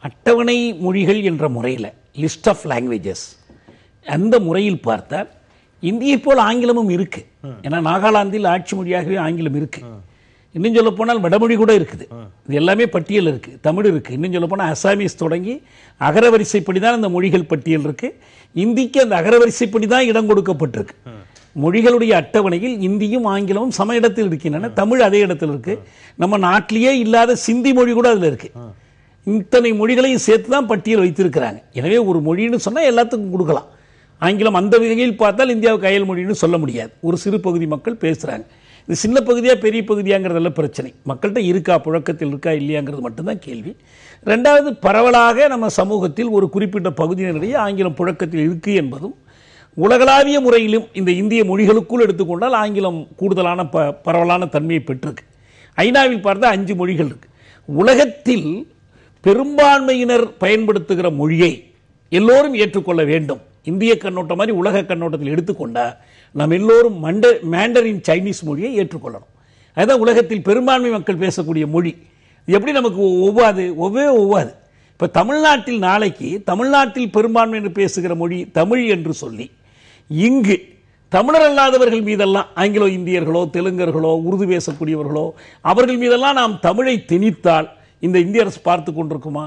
அட்டவணை மொழிகள் என்ற முறையில், லிஸ்ட் ஆஃப் லாங்குவேஜஸ், அந்த முறையில் பார்த்தால் இந்தியை போல் ஆங்கிலமும் இருக்கு. ஏன்னா நாகாலாந்தில் ஆட்சி மொழியாகவே ஆங்கிலம் இருக்கு. இன்னும் சொல்ல போனால் வடமொழி கூட இருக்குது. இது எல்லாமே பட்டியல் இருக்கு. தமிழ் இருக்கு. இன்னும் சொல்ல போனால் அசாமீஸ் தொடங்கி அகரவரிசைப்படி தான் அந்த மொழிகள் பட்டியல் இருக்கு. இந்திக்கு அந்த அகரவரிசைப்படி தான் இடம் கொடுக்கப்பட்டிருக்கு. மொழிகளுடைய அட்டவணையில் இந்தியும் ஆங்கிலமும் சம இடத்தில் இருக்கின்றன. தமிழ் அதே இடத்தில் இருக்கு. நம்ம நாட்டிலேயே இல்லாத சிந்தி மொழி கூட அதுல இருக்கு. இத்தனை மொழிகளையும் சேர்த்து தான் பட்டியல் வைத்திருக்கிறாங்க. எனவே ஒரு மொழின்னு சொன்னா எல்லாத்துக்கும் கொடுக்கலாம். ஆங்கிலம் அந்த வகையில் பார்த்தால் இந்தியாவுக்கு அயல் மொழின்னு சொல்ல முடியாது. ஒரு சிறு பகுதி மக்கள் பேசுறாங்க. இது சின்ன பகுதியா பெரிய பகுதியாங்கிறதெல்லாம் பிரச்சனை. மக்கள்கிட்ட இருக்கா, புழக்கத்தில் இருக்கா இல்லையாங்கிறது மட்டும்தான் கேள்வி. ரெண்டாவது, பரவலாக நம்ம சமூகத்தில் ஒரு குறிப்பிட்ட பகுதியினரிடையே ஆங்கிலம் புழக்கத்தில் இருக்கு என்பதும், உலகளாவிய முறையிலும் இந்த இந்திய மொழிகளுக்குள் எடுத்துக்கொண்டால் ஆங்கிலம் கூடுதலான பரவலான தன்மையை பெற்றிருக்கு. ஐநாவில் பார்த்தா 5 மொழிகள் இருக்கு. உலகத்தில் பெரும்பான்மையினர் பயன்படுத்துகிற மொழியை எல்லோரும் ஏற்றுக்கொள்ள வேண்டும். இந்திய கண்ணோட்டம் மாதிரி உலக கண்ணோட்டத்தில் எடுத்துக்கொண்டா நாம் எல்லோரும் மேண்டரின் சைனீஸ் மொழியை ஏற்றுக்கொள்ளணும். அதுதான் உலகத்தில் பெரும்பான்மை மக்கள் பேசக்கூடிய மொழி. எப்படி நமக்கு ஒவ்வாது. இப்போ தமிழ்நாட்டில் நாளைக்கு தமிழ்நாட்டில் பெரும்பான்மையினர் பேசுகிற மொழி தமிழ் என்று சொல்லி இங்கு தமிழர் அல்லாதவர்கள் மீதெல்லாம், ஆங்கிலோ இந்தியர்களோ தெலுங்கர்களோ உருது பேசக்கூடியவர்களோ அவர்கள் மீதெல்லாம் நாம் தமிழை திணித்தால் இந்த இந்திய அரசு பார்த்து கொண்டிருக்குமா?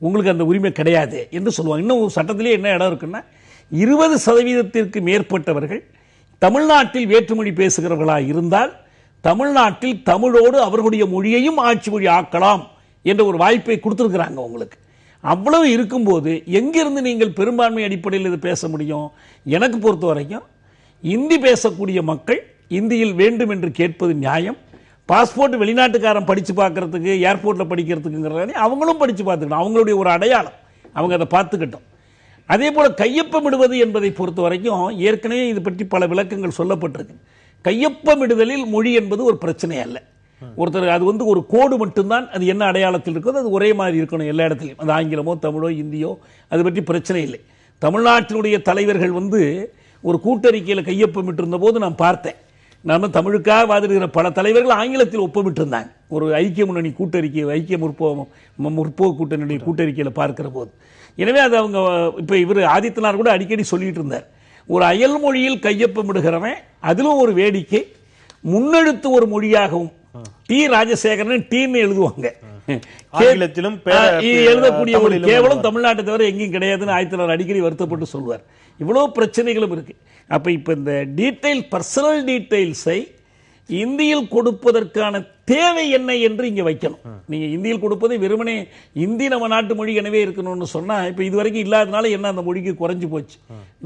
உங்களுக்கு அந்த உரிமை கிடையாது என்று சொல்லுவாங்க. இன்னும் சட்டத்திலே என்ன இடம் இருக்குன்னா, 20% மேற்பட்டவர்கள் தமிழ்நாட்டில் வேற்றுமொழி பேசுகிறவர்களாக இருந்தால் தமிழ்நாட்டில் தமிழோடு அவர்களுடைய மொழியையும் ஆட்சி மொழி ஆக்கலாம் என்ற ஒரு வாய்ப்பை கொடுத்திருக்கிறாங்க உங்களுக்கு. அவ்வளவு இருக்கும்போது எங்கிருந்து நீங்கள் பெரும்பான்மை அடிப்படையில் இது பேச முடியும்? எனக்கு பொறுத்த வரைக்கும் இந்தி பேசக்கூடிய மக்கள் இந்தியில் வேண்டும் என்று கேட்பது நியாயம். பாஸ்போர்ட் வெளிநாட்டுக்காரன் படித்து பார்க்கறதுக்கு, ஏர்போர்ட்டில் படிக்கிறதுக்குங்கிறத அவங்களும் படித்து பார்த்துக்கணும். அவங்களுடைய ஒரு அடையாளம், அவங்க அதை பார்த்துக்கிட்டோம். அதே போல கையொப்பமிடுவது என்பதை பொறுத்த வரைக்கும் ஏற்கனவே இது பற்றி பல விளக்கங்கள் சொல்லப்பட்டிருக்கு. கையொப்பமிடுதலில் மொழி என்பது ஒரு பிரச்சனை அல்ல. ஒருத்தர் அது வந்து ஒரு கோடு மட்டும்தான், அது என்ன அடையாளத்தில் இருக்கிறது அது ஒரே மாதிரி இருக்கணும் எல்லா இடத்துலையும். அது ஆங்கிலமோ தமிழோ இந்தியோ அது பற்றி பிரச்சனை இல்லை. தமிழ்நாட்டினுடைய தலைவர்கள் வந்து ஒரு கூட்டறிக்கையில் கையொப்பமிட்டு இருந்த போது நான் பார்த்தேன். நம்ம தமிழுக்காக வாதிடுகிற பல தலைவர்கள் ஆங்கிலத்தில் ஒப்பமிட்டு இருந்தாங்க. ஒரு ஐக்கிய முன்னணி கூட்டறிக்கை, ஐக்கிய முற்போக்கு கூட்டணியுடைய கூட்டறிக்கையில் பார்க்கிற போது. எனவே அது அவங்க இப்போ இவர் ஆதித்யநாத் கூட அடிக்கடி சொல்லிட்டு இருந்தார், ஒரு அயல் மொழியில் கையொப்பமிடுகிறவன் அதிலும் ஒரு வேடிக்கை, முன்னெடுத்து ஒரு மொழியாகவும் டி ராஜசேகரன் டீன்னு எழுதுவாங்க, எழுதக்கூடிய ஒரு கேவலம் தமிழ்நாட்டை தவிர எங்கேயும் கிடையாதுன்னு ஆதித்யநாத் அடிக்கடி வருத்தப்பட்டு சொல்வார். இவ்வளவு பிரச்சனைகளும் இருக்கு. அப்ப இப்ப இந்த டீடைல், பர்சனல் டீடைல்ஸை இந்தியில் கொடுப்பதற்கான தேவை என்ன என்று இங்க வைக்கணும். நீங்க இந்தியில் கொடுப்பது வெறுமனே இந்தி நம்ம நாட்டு மொழி எனவே இருக்கணும்னு சொன்னா, இப்ப இதுவரைக்கும் இல்லாதனால என்ன அந்த மொழிக்கு குறைஞ்சு போச்சு.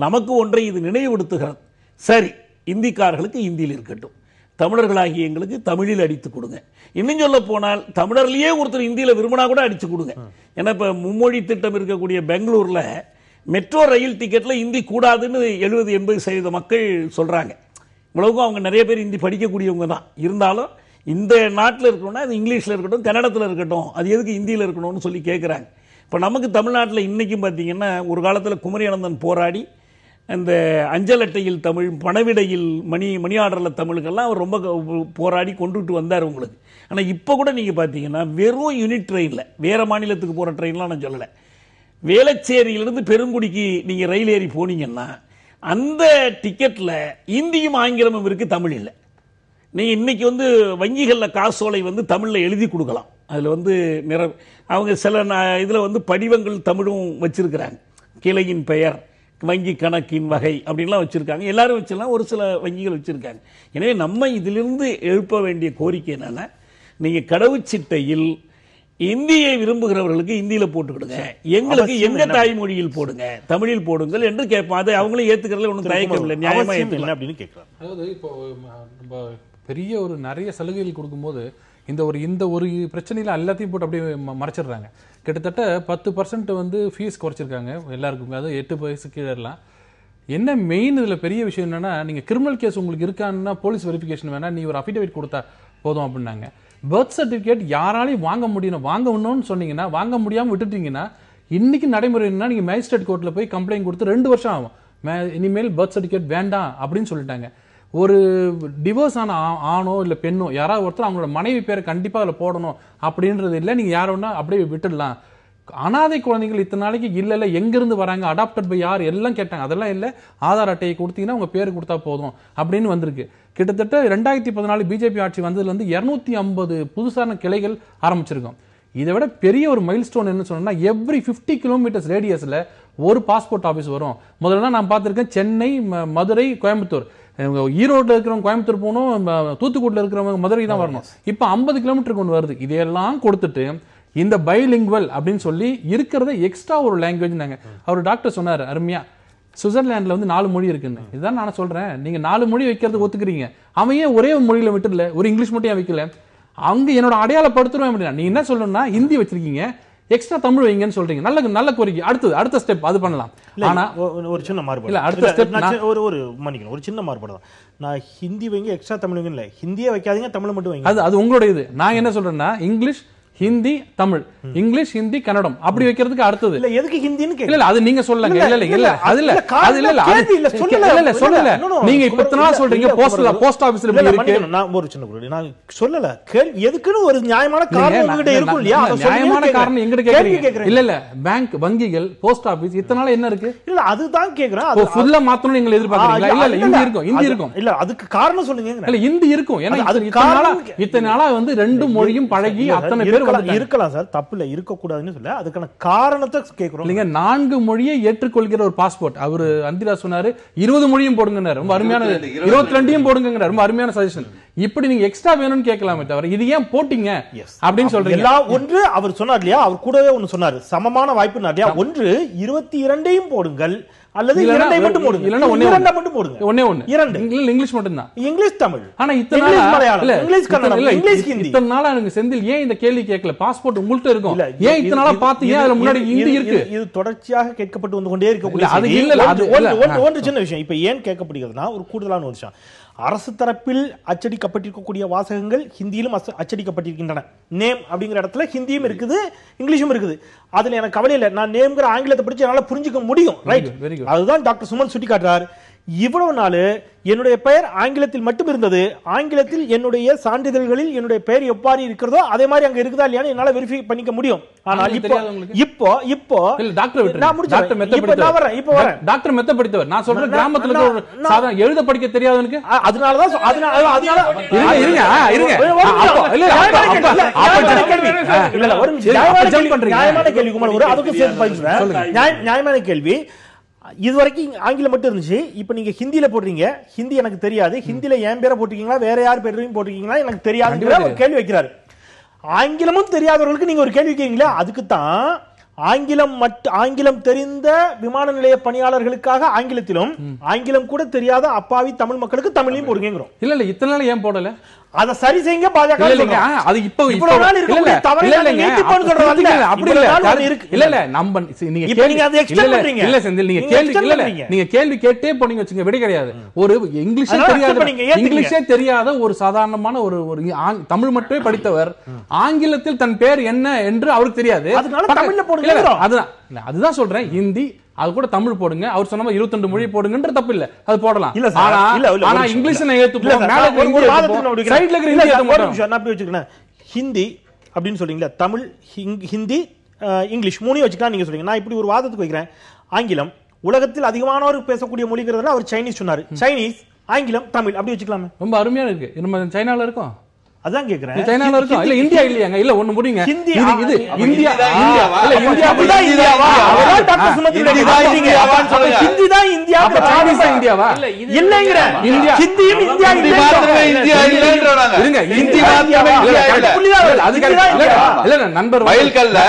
நமக்கு ஒன்றை இது நினைவுபடுத்துகிறது. சரி, இந்திக்காரர்களுக்கு இந்தியில் இருக்கட்டும், தமிழர்களாகிய எங்களுக்கு தமிழில் அடித்து கொடுங்க. இன்னும் சொல்ல போனால் தமிழர்லயே ஒருத்தர் இந்தியில விரும்பினா கூட அடிச்சு கொடுங்க. ஏன்னா இப்ப மும்மொழி திட்டம் இருக்கக்கூடிய பெங்களூர்ல மெட்ரோ ரயில் டிக்கெட்ல இந்தி கூடாதுன்னு 70-80% மக்கள் சொல்றாங்க. இவ்வளவுக்கும் அவங்க நிறைய பேர் இந்தி படிக்கக்கூடியவங்க தான். இருந்தாலும் இந்த நாட்டில் இருக்கணும்னா அது இங்கிலீஷ்ல இருக்கட்டும், கன்னடத்தில் இருக்கட்டும், அது எதுக்கு இந்தியில் இருக்கணும்னு சொல்லி கேட்குறாங்க. இப்போ நமக்கு தமிழ்நாட்டில் இன்னைக்கும் பார்த்தீங்கன்னா, ஒரு காலத்தில் குமரி அனந்தன் போராடி அந்த அஞ்சல் அட்டையில் தமிழ், பணவிடையில் மணி ஆர்டரில் தமிழுக்கெல்லாம் அவர் ரொம்ப போராடி கொண்டுட்டு வந்தார் உங்களுக்கு. ஆனால் இப்போ கூட நீங்கள் பார்த்தீங்கன்னா வெறும் யூனிட் ட்ரெயினில், வேறு மாநிலத்துக்கு போகிற ட்ரெயின்லாம் நான் சொல்லலை, வேளச்சேரியிலிருந்து பெருங்குடிக்கு நீங்கள் ரயில் ஏறி போனீங்கன்னா அந்த டிக்கெட்டில் இந்தியும் ஆங்கிலமும் இருக்கு, தமிழ் இல்லை. நீங்கள் இன்னைக்கு வந்து வங்கிகளில் காசோலை வந்து தமிழில் எழுதி கொடுக்கலாம். அதில் வந்து அவங்க சில இதில் வந்து படிவங்கள் தமிழும் வச்சிருக்கிறாங்க, கிளையின் பெயர், வங்கி கணக்கின் வகை அப்படின்லாம் வச்சிருக்காங்க. எல்லாரும் வச்சிடலாம், ஒரு சில வங்கிகள் வச்சிருக்காங்க. எனவே நம்ம இதிலிருந்து எழுப்ப வேண்டிய கோரிக்கை என்னன்னா, நீங்க கடவுச்சீட்டையில் இந்தியை விரும்புகிறவர்களுக்கு இந்தியில போட்டுக்கிடுங்க, எங்களுக்கு எங்க தாய்மொழியில் போடுங்க, தமிழில் போடுங்கள் என்று கேட்போம். அதை அவங்களும் ஏத்துக்கிறதுல ஒன்றும் தயக்கம் இல்லை, நியாயமா ஏற்றுக்கலாம் அப்படின்னு கேட்கலாம். அதாவது இப்போ நம்ம பெரிய ஒரு நிறைய சலுகைகள் கொடுக்கும்போது இந்த ஒரு பிரச்சனையில எல்லாத்தையும் போட்டு அப்படியே மறைச்சிடுறாங்க. கிட்டத்தட்ட 10% வந்து ஃபீஸ் குறைச்சிருக்காங்க எல்லாருக்கும், அதாவது 8 வயசு கீழே எல்லாம். என்ன மெயின் இதுல பெரிய விஷயம் என்னன்னா, நீங்க கிரிமினல் கேஸ் உங்களுக்கு இருக்கான்னா போலீஸ் வெரிஃபிகேஷன் வேணா, நீ ஒரு அஃபிடேவிட் கொடுத்தா போதும் அப்படின்னாங்க. பர்த் சர்டிபிகேட் யாராலையும் வாங்கணும்னு சொன்னீங்கன்னா, வாங்க முடியாம விட்டுட்டீங்கன்னா, இன்னைக்கு நடைமுறை என்ன, நீங்க மேஜிஸ்ட்ரேட் கோர்ட்ல போய் கம்ப்ளைண்ட் கொடுத்து 2 வருஷம் ஆகும். இனிமேல் பர்த் சர்டிபிகேட் வேண்டாம் அப்படின்னு சொல்லிட்டாங்க. ஒரு டிவோர்ஸ் ஆன ஆணோ இல்ல பெண்ணோ யாராவது ஒருத்தர் அவங்களோட மனைவி பேரை கண்டிப்பா அதுல போடணும் அப்படின்றது இல்லை. நீங்க யாரோன்னா அப்படியே விட்டுடலாம். அனாதை குழந்தைகள் இத்தனை நாளைக்கு இல்ல எங்கிருந்து வராங்க, அடாப்டட் பை யார் எல்லாம் கேட்டாங்க. அதெல்லாம் இல்ல, ஆதார் அட்டையை கொடுத்தீங்கன்னா உங்க பேரு கொடுத்தா போதும் அப்படின்னு வந்திருக்கு. கிட்டத்தட்ட 2014 பிஜேபி ஆட்சி வந்ததுல இருந்து 250 புதுசான கிளைகள் ஆரம்பிச்சிருக்கோம். இதை விட பெரிய ஒரு மைல் ஸ்டோன் என்ன சொன்னா, எவ்ரி 50 கிலோமீட்டர்ஸ் ரேடியஸ்ல ஒரு பாஸ்போர்ட் ஆபீஸ் வரும். முதல்ல நான் பார்த்திருக்கேன் சென்னை, மதுரை, கோயம்புத்தூர். ஈரோட்ல இருக்கிறவங்க கோயம்புத்தூர் போகணும், தூத்துக்குடியில் இருக்கிறவங்க மதுரை தான் வரணும். இப்ப 50 கிலோமீட்டருக்கு ஒன்று வருது. இதையெல்லாம் கொடுத்துட்டு இந்த பைலிங்குவல் அப்படின்னு சொல்லி இருக்கிறத எக்ஸ்ட்ரா ஒரு லாங்குவேஜ் நாங்க, அவர் டாக்டர் சொன்னாரு அருமையா, சுவிட்சர்லாந்துல வந்து 4 மொழி இருக்குன்னு. இதுதான் நான் சொல்றேன், நீங்க 4 மொழி வைக்கிறது ஒத்துக்கிறீங்க, அவன் ஏன் ஒரே மொழியில விட்டுல, ஒரு இங்கிலீஷ் மட்டும் ஏன் வைக்கல? அங்க என்னோட அடையாளப்படுத்துறோம் அப்படின்னா, நீ என்ன சொல்லணும்னா ஹிந்தி வச்சிருக்கீங்க, எக்ஸ்ட்ரா தமிழ் வைங்கன்னு சொல்றீங்க. நல்ல கோரிக்கை. அடுத்த ஸ்டெப் அது பண்ணலாம். ஆனா ஒரு சின்ன மாறுபாடு இல்ல, அடுத்த ஸ்டெப் ஒரு மன்னிக்கணும், ஒரு சின்ன மாறுபாடு தான். நான் ஹிந்தி வைங்க, எக்ஸ்ட்ரா தமிழ் வைங்க இல்ல, ஹிந்தியே வைக்காதீங்க, தமிழ் மட்டும் வைங்க. அது உங்களோட இது. நான் என்ன சொல்றேன்னா, இங்கிலீஷ், ஹிந்தி, தமிழ், இங்கிலீஷ், ஹிந்தி, கன்னடம் அப்படி வைக்கிறதுக்கு அடுத்தது இல்ல, எதுக்கு ஹிந்தின்னு கேக்குறேன். இல்ல அது நீங்க சொல்லுங்க. சொல்லல நீங்க இப்ப இத்தனை நாள் சொல்றீங்க போஸ்ட் ஆபீஸ்ல இருக்கு. நான் ஒரு சின்ன குரல், நான் சொல்லல, கேள்வி எதுக்குன்னு ஒரு நியாயமான காரணம் உங்ககிட்ட இருக்கும் இல்லையா? நியாயமான காரணம் எங்ககிட்ட கேக்குறீங்க. இல்ல பேங்க், வங்கிகள், போஸ்ட் ஆபீஸ் இத்தனை நாள் என்ன இருக்கு? இல்ல அதுதான் கேக்குறேன். அது ஃபுல்லா மாத்தணும் நீங்க எதிர்பார்க்கறீங்களா? இல்ல இந்தி இருக்கும். இல்ல அதுக்கு காரணம் சொல்லுங்க. இல்ல இந்தி இருக்கும். ஏன்னா இத்தனை நாளா வந்து 2 மொழியும் பழகி அத்தனை பேர் இருக்கலாம் சார், தப்பு இல்ல, இருக்க கூடாதுன்னு சொல்ல, அதுக்கான காரணத்தை கேக்குறோம். நீங்க 4 மொழியை ஏற்றுக்கொள்கிற ஒரு பாஸ்போர்ட். அவரு அந்திரா சொன்னாரு 20 மொழியும் போடுங்க, ரொம்ப அருமையான, 22 போடுங்க, ரொம்ப அருமையான சஜஷன். இப்படி நீங்க எக்ஸ்ட்ரா வேணும்னு கேட்கலாமே தவிர இது ஏன் போட்டீங்க அப்படின்னு சொல்றீங்க. ஒன்று அவர் சொன்னார் இல்லையா, அவர் கூடவே ஒன்னு சொன்னாரு, சமமான வாய்ப்பு நிறையா. ஒன்று 22 போடுங்கள், அல்லது 2 மட்டும் போடுங்க, இல்ல 2 மட்டும் போடுங்க, ஒண்ணே 2 இங்கிலீஷ் மட்டும் தான், இங்கிலீஷ் தமிழ். ஆனா இத்தனை நாளா இங்கிலீஷ் கன்னடம், இங்கிலீஷ் ஹிந்தி, இத்தனை நாளா எனக்கு செந்தில் ஏன் இந்த கேள்வி கேட்கல? பாஸ்போர்ட் உங்கள்ட்ட இருக்கும், ஏன் இத்தனை நாளா பாத்து ஏன் அதுல முன்னாடி ஹிந்தி இருக்கு? இது தொடர்ச்சியாக கேட்கப்பட்டு வந்து கொண்டே இருக்கக்கூடிய அது இல்ல. அது ஒன்று சின்ன விஷயம். இப்ப ஏன் கேட்கப்படுகிறதுனா, ஒரு கூடுதலான ஒரு விஷயம், அரசு தரப்பில் அச்சடிக்கப்பட்டிருக்கக்கூடிய வாசகங்கள் ஹிந்தியிலும் அச்சடிக்கப்பட்டிருக்கின்றன. நேம் அப்படிங்கிற இடத்துல ஹிந்தியும் இருக்குது, இங்கிலீஷும் இருக்குது. அதுல எனக்கு கவலை இல்லை. நான் நேம்ங்கிற ஆங்கிலத்தை படிச்சு என்னால புரிஞ்சுக்க முடியும். ரைட், அதுதான் டாக்டர் சுமன் சுட்டி காட்டுறார். இவ்வளவு நாள் என்னுடைய பெயர் ஆங்கிலத்தில் மட்டும் இருந்தது. ஆங்கிலத்தில் என்னுடைய சான்றிதழ்களில் என்னுடைய பெயர் எவ்வாறு இருக்கிறதோ அதே மாதிரி அங்க இருக்குதா இல்லையான்னு என்னால வெரிஃபை பண்ணிக்க முடியும். ஆனால் இப்போ டாக்டர் மெத்த படித்தவர், நான் சொல்றேன் கிராமத்துல சாதாரண எழுத படிக்க தெரியாதவனுக்கு. அதனாலதான் நியாயமான கேள்வி. இதுவரைக்கும் ஆங்கிலம் மட்டும் இருந்துச்சு. இப்ப நீங்க ஹிந்தியில போடுறீங்க. ஹிந்தி எனக்கு தெரியாது. ஹிந்தியில என் பேரை போட்டிருக்கீங்களா வேற யார் பேரையும் போட்டிருக்கீங்களா எனக்கு தெரியாது ஒரு கேள்வி வைக்கிறாரு. ஆங்கிலமும் தெரியாதவர்களுக்கு நீங்க ஒரு கேள்வி வைக்கிறீங்களா? அதுக்கு தான் ஆங்கிலம் தெரிந்த விமான நிலைய பணியாளர்களுக்காக ஆங்கிலத்திலும், ஆங்கிலம் கூட தெரியாத அப்பாவி தமிழ் மக்களுக்கு தமிழையும் போடுங்க. இல்ல இத்தனை நாள் ஏன் போடல? அத சரி செய்யுங்க. பாஜக அது இப்ப அப்படி இல்ல நம்ம நீங்க கேள்வி கேட்டே போனீங்க வச்சுங்க, விடை கிடையாது. ஒரு இங்கிலீஷே தெரியாத ஒரு சாதாரணமான ஒரு தமிழ் மட்டுமே படித்தவர் ஆங்கிலத்தில் தன் பேர் என்ன என்று அவருக்கு தெரியாது. அதுதான் சொல்றேன். ஹிந்தி அது கூட தமிழ் போடுங்க. அவர் சொன்ன 22 மொழி போடுங்கன்ற தப்பு இல்ல, அது போடலாம். ஆனா இங்கிலீஷ் ஹிந்தி அப்படின்னு சொல்றீங்களா, தமிழ் ஹிந்தி இங்கிலீஷ் மூணையும் வச்சுக்கலாம் நீங்க சொல்றீங்க. நான் இப்படி ஒரு வாதத்துக்கு வைக்கிறேன். ஆங்கிலம் உலகத்தில் அதிகமானவர் பேசக்கூடிய மொழிங்கிறதுல அவர் சைனீஸ் சொன்னாரு. சைனீஸ், ஆங்கிலம், தமிழ் அப்படி வச்சுக்கலாமே. ரொம்ப அருமையா இருக்கு. நம்ம சைனால இருக்கோம், அதான் கேக்குறேன். சைனால இருக்கும் இல்ல இந்தியா இல்லையாங்க? இல்ல ஒண்ணு முடிங்க. ஹிந்தி இது இந்தியா இல்ல இந்தியா அப்படிதான் இந்தியாவா? அவதான் டாக்டர் சுமதி இந்தியாவான்னு சொல்றீங்க. ஹிந்தி தான் இந்தியா, அப்ப சைனீஸ் இந்தியாவா? இல்லங்கற. இந்தியா ஹிந்தியும் இந்தியா இல்ல இந்தியா இல்லங்கறாங்க. இருங்க, ஹிந்தி மாத்திரமே இல்ல. அது இல்ல நண்பர் மயில்கல்ல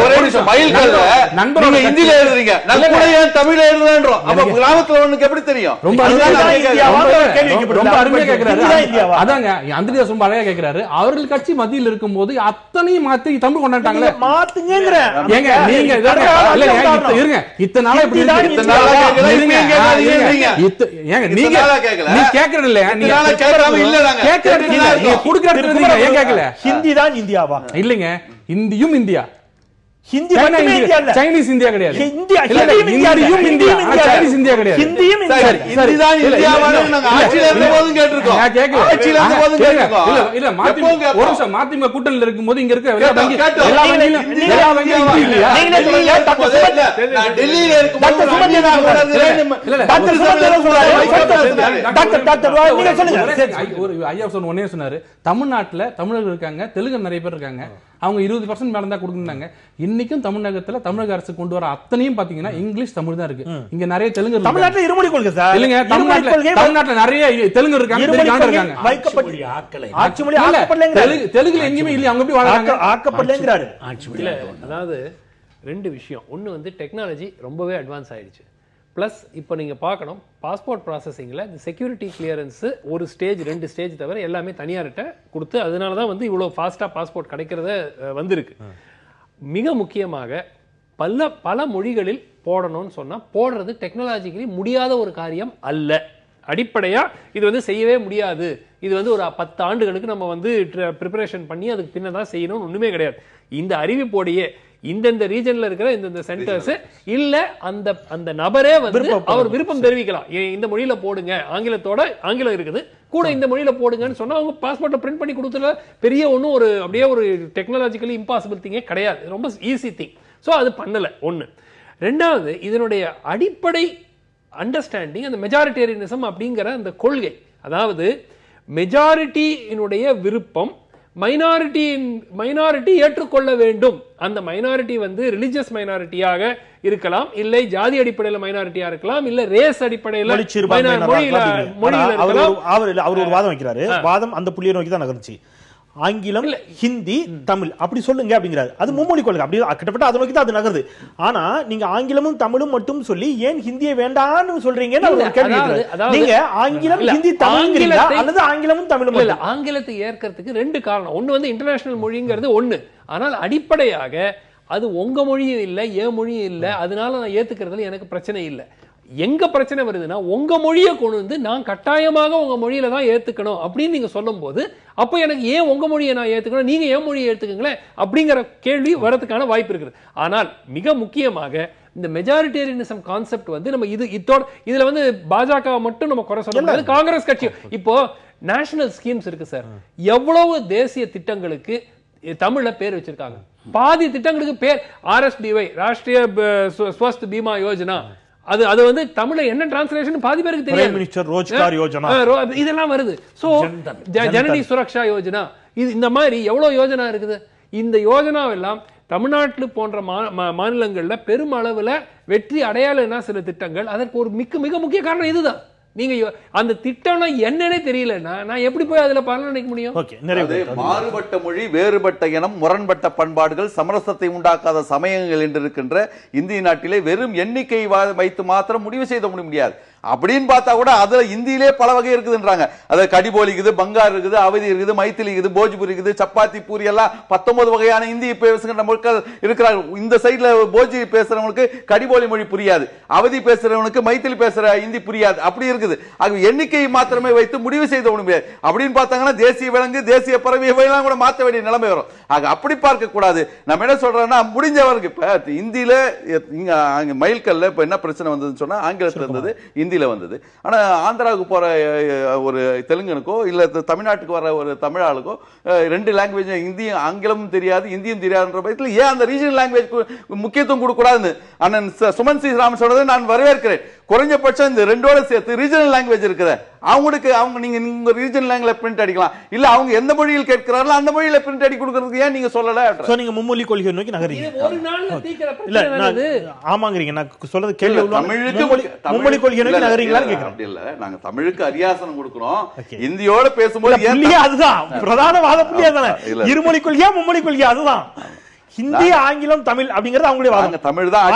ஒரே நிமிஷம் மயில்கல்ல நண்பர் நீங்க ஹிந்தில எழுதுறீங்க, நான் கூட ஏன் தமிழ்ல எழுதுறேன்றோம். அப்ப கிராமத்துல உனக்கு எப்படி தெரியும்? ரொம்ப அருமையா கேக்குறாரு. அதாங்க அந்திரியா ரொம்ப அழகா கேக்குறாரு. அவர்கள் கட்சி மத்தியில் இருக்கும் போது அத்தனையும் மாத்தி தமிழ் கொண்டாட்டாங்களே. மாத்துங்கங்கற ஏங்க நீங்க இருங்க, இத்தனை நாளா இப்படி ஏங்க நீங்க கேக்குறது இல்ல, நீங்க கேட்கறாம இல்ல, நாங்க கேக்குறது இல்ல, நீங்க குடுக்குறது இல்ல. ஏன் கேக்கல? ஹிந்தி தான் இந்தியாவா? இல்லங்க, இந்தியும் இந்தியா. ஹிந்தி மட்டுமே இந்தியா இல்ல, சைனீஸ் இந்தியா கிடையாது. இந்தியா இந்தியும் இந்தியா, சைனீஸ் இந்தியா கிடையாது. ஹிந்தியும் இந்தியா. ஹிந்தி தான் இந்தியாவான்னு நாங்க ஆட்சியில இருந்த போதும் கேட்டிருக்கோம். நான் கேக்கல, ஆட்சியில இருந்த போதும் கேட்டிருக்கோம். இல்ல ஒரு நிமிஷம் மாத்திமா கூட்டணில இருக்கும்போது இங்க இருக்க எல்லா வங்கியிலும் இல்லையா? நீங்களே சொல்லுங்க. நான் டெல்லியில இருக்கும்போது நீங்க சொல்லுங்க. ஒரு ஐயா சொன்ன ஒன்னே சொன்னாரு, தமிழ்நாட்டுல தமிழர்கள் இருக்காங்க, தெலுங்கு நிறைய பேர் இருக்காங்க, அவங்க 20% மேல தான் கொடுக்குறாங்க. இன்னைக்கும் தமிழகத்துல தமிழக அரசு கொண்டு வர அத்தனையும் பாத்தீங்கன்னா இங்கிலீஷ் தமிழ் தான் இருக்கு. இங்க நிறைய தெலுங்கு இருக்கு. தமிழ்நாட்டுல இருமொழி கொள்கை சார். இல்லங்க, தமிழ்நாட்டுல நிறைய தெலுங்கு இருக்காங்க, ஆட்சி மொழி ஆக்கப்படலங்கறாரு. தெலுங்குல எங்கேயுமே இல்ல, அவங்க எப்படி வாழறாங்க? ஆக்கப்படலங்கறாரு. இல்ல, அதாவது ரெண்டு விஷயம். ஒன்னு வந்து டெக்னாலஜி ரொம்பவே அட்வான்ஸ் ஆயிடுச்சு. ப்ளஸ் இப்போ நீங்கள் பார்க்கணும், பாஸ்போர்ட் ப்ராசஸிங்கில் இந்த செக்யூரிட்டி கிளியரன்ஸு ஒரு ஸ்டேஜ் 2 ஸ்டேஜ் தவிர எல்லாமே தனியார்கிட்ட கொடுத்து, அதனால தான் வந்து இவ்வளோ ஃபாஸ்ட்டாக பாஸ்போர்ட் கிடைக்கிறத வந்திருக்கு. மிக முக்கியமாக பல மொழிகளில் போடணும்னு சொன்னால் போடுறது டெக்னாலஜிக்கலி முடியாத ஒரு காரியம் அல்ல. அடிப்படையாக இது வந்து செய்யவே முடியாது. இது வந்து ஒரு 10 ஆண்டுகளுக்கு நம்ம வந்து ப்ரிப்பரேஷன் பண்ணி அதுக்கு பின்ன தான் செய்யணும்னு ஒன்றுமே கிடையாது. இந்த அறிவிப்போடையே இந்தந்த ரீஜன்ல இருக்கிற இந்த சென்டர்ஸ் இல்ல அந்த நபரே வந்து அவர் விருப்பம் தெரிவிக்கலாம். இந்த மொழியில போடுங்க, ஆங்கிலம் இருக்குது கூட இந்த மொழியில போடுங்கன்னு சொன்னா அவங்க பாஸ்போர்ட்டை பிரிண்ட் பண்ணி கொடுத்துல பெரிய ஒன்றும் ஒரு அப்படியே ஒரு டெக்னாலஜிக்கலி இம்பாசிபிள் திங்கே கிடையாது. ரொம்ப ஈஸி திங். ஸோ அது பண்ணல. ஒன்று. ரெண்டாவது, இதனுடைய அடிப்படை அண்டர்ஸ்டாண்டிங் அந்த மெஜாரிட்டேரியனிசம் அப்படிங்கிற அந்த கொள்கை, அதாவது மெஜாரிட்டியினுடைய விருப்பம் மைனாரிட்டி ஏற்றுக்கொள்ள வேண்டும். அந்த மைனாரிட்டி வந்து ரிலிஜியஸ் மைனாரிட்டியாக இருக்கலாம், இல்லை ஜாதி அடிப்படையில் மைனாரிட்டியா இருக்கலாம், இல்ல ரேஸ் அடிப்படையில் அவர் ஒரு வாதம் வைக்கிறாரு. வாதம் அந்த புள்ளியை நோக்கி தான் நகர்ந்துச்சு. ஆங்கிலம், ஹிந்தி, தமிழ் அப்படி சொல்லுங்க அப்படிங்கிறாரு. அது மும்மொழி கொள்கை. அப்படி கிட்டத்தட்ட அதை நோக்கி தான் அது நகருது. ஆனா நீங்க ஆங்கிலமும் தமிழும் மட்டும் சொல்லி ஏன் ஹிந்தியை வேண்டாம்னு சொல்றீங்கன்னு நீங்க ஆங்கிலம், ஹிந்தி, தமிழ் அல்லது ஆங்கிலமும் தமிழும் இல்ல. ஆங்கிலத்தை ஏற்கிறதுக்கு 2 காரணம். ஒன்னு வந்து இன்டர்நேஷனல் மொழிங்கிறது ஒண்ணு. ஆனால் அடிப்படையாக அது உங்க மொழியும் இல்லை, என் மொழியும் இல்லை, அதனால நான் ஏத்துக்கிறதுல எனக்கு பிரச்சனை இல்லை. எங்க பிரச்சனை வருதுன்னா உங்க மொழியை கொண்டு வந்து நான் கட்டாயமாக உங்க மொழியில தான் ஏத்துக்கணும் அப்படின்னு நீங்க சொல்லும் போது அப்ப எனக்கு ஏன் உங்க மொழியை நான் ஏத்துக்கணும், நீங்க ஏன் மொழியை ஏத்துக்குங்களேன் அப்படிங்கிற கேள்வி வரதுக்கான வாய்ப்பு இருக்குது. ஆனால் மிக முக்கியமாக இந்த மெஜாரிட்டேரியனிசம் கான்செப்ட் வந்து நம்ம இதுல வந்து பாஜக மட்டும் நம்ம குறை சொல்ல முடியாது, காங்கிரஸ் கட்சி. இப்போ நேஷனல் ஸ்கீம்ஸ் இருக்கு சார், எவ்வளவு தேசிய திட்டங்களுக்கு தமிழ்ல பேர் வச்சிருக்காங்க. பாதி திட்டங்களுக்கு பேர் RSBY, ராஷ்டிரிய ஸ்வஸ்த் பீமா யோஜனா. அது வந்து தமிழ்ல என்ன டிரான்ஸ்லேஷன் பாதி பேருக்கு தெரியாது. மினிஸ்டர் ரோஜ்கார் யோஜனா இதெல்லாம் வருது. சோ ஜனனி சுரக்ஷா யோஜனா, இந்த மாதிரி எவ்வளவு யோஜனா இருக்குது. இந்த யோஜனாவெல்லாம் தமிழ்நாட்டில் போன்ற மாநிலங்கள்ல பெருமளவுல வெற்றி அடையாளம்னா சில திட்டங்கள். அதற்கு ஒரு மிக முக்கிய காரணம் இதுதான். நீங்க அந்த திட்டம்னா என்னன்னே தெரியலன்னா நான் எப்படி போய் அதுல பலன் நினைக்க முடியும்? மாறுபட்ட மொழி, வேறுபட்ட இனம், முரண்பட்ட பண்பாடுகள், சமரசத்தை உண்டாக்காத சமயங்கள் என்று இருக்கின்ற இந்திய நாட்டிலே வெறும் எண்ணிக்கை வைத்து மாத்திரம் முடிவு செய்த முடியாது. அப்படின்னு பார்த்தா கூட அதுல இந்தியிலே பல வகை இருக்குதுன்றாங்க. அது கடிபோலி இருக்குது, பங்கார் இருக்குது, அவதி இருக்குது, மைத்திலி இருக்குது, போஜ்பூரி இருக்குது, சப்பாத்தி பூரி எல்லாம் 19 வகையான இந்தி பேசுகின்ற மக்கள் இருக்கிறார்கள். இந்த சைட்ல போஜி பேசுறவங்களுக்கு கடிபோலி மொழி புரியாது, அவதி பேசுறவனுக்கு மைத்திலி பேசுற இந்தி புரியாது. அப்படி இருக்குது. ஆக எண்ணிக்கையை மாத்திரமே வைத்து முடிவு செய்த முடியாது. அப்படின்னு பார்த்தாங்கன்னா தேசிய விலங்கு, தேசிய பறவை இவையெல்லாம் கூட மாற்ற வேண்டிய நிலைமை வரும். ஆக அப்படி பார்க்க கூடாது. நம்ம என்ன சொல்றோம்னா முடிஞ்சவருக்கு இப்ப இந்தியில மைல்கல்ல இப்ப என்ன பிரச்சனை வந்ததுன்னு சொன்னா ஆங்கிலத்தில் இருந்தது, இந்தியில வந்தது. ஆனா ஆந்திராவுக்கு போற ஒரு தெலுங்கனுக்கோ இல்ல தமிழ்நாட்டுக்கு வர ஒரு தமிழாளுக்கோ 2 லாங்குவேஜ், இந்தியும் ஆங்கிலமும் தெரியாது, இந்தியும் தெரியாதுன்ற பட்சத்தில் ஏன் அந்த ரீஜனல் லாங்குவேஜ் முக்கியத்துவம் கொடுக்க கூடாதுன்னு அண்ணன் சுமன் சி ராமன் சொன்னதை நான் வரவேற்கிறேன். குறைஞ்சபட்சம் இந்த ரெண்டோட சேர்த்து ரீஜனல் லாங்குவேஜ் இருக்குது, அவங்களுக்கு நீங்க ரீஜனல் லாங்குவேஜ் பிரிண்ட் அடிக்கலாம். இல்ல அவங்க எந்த மொழியில் கேட்கிறார்களோ அந்த மொழியில பிரிண்ட் அடி கொடுக்கிறதுக்கு ஏன் நீங்க சொல்லல? நீங்க மும்மொழி கொள்கை நோக்கி நகரீங்க. ஆமாங்கறீங்க. நான் சொல்றது கேள்வி தமிழுக்கு மும்மொழி கொள்கை நோக்கி நகரீங்களான்னு கேக்குறேன். அப்படி இல்ல, நாங்க தமிழுக்கு அரியாசனம் கொடுக்கிறோம். இந்தியோட பேசும்போது அதுதான் பிரதான வாத புள்ளி. அதானே இருமொழி கொள்கையா மும்மொழி கொள்கையா? அதுதான் ஹிந்தி, ஆங்கிலம், தமிழ் அப்படிங்கிறது அவங்களுடைய வாதம். தமிழ் தான்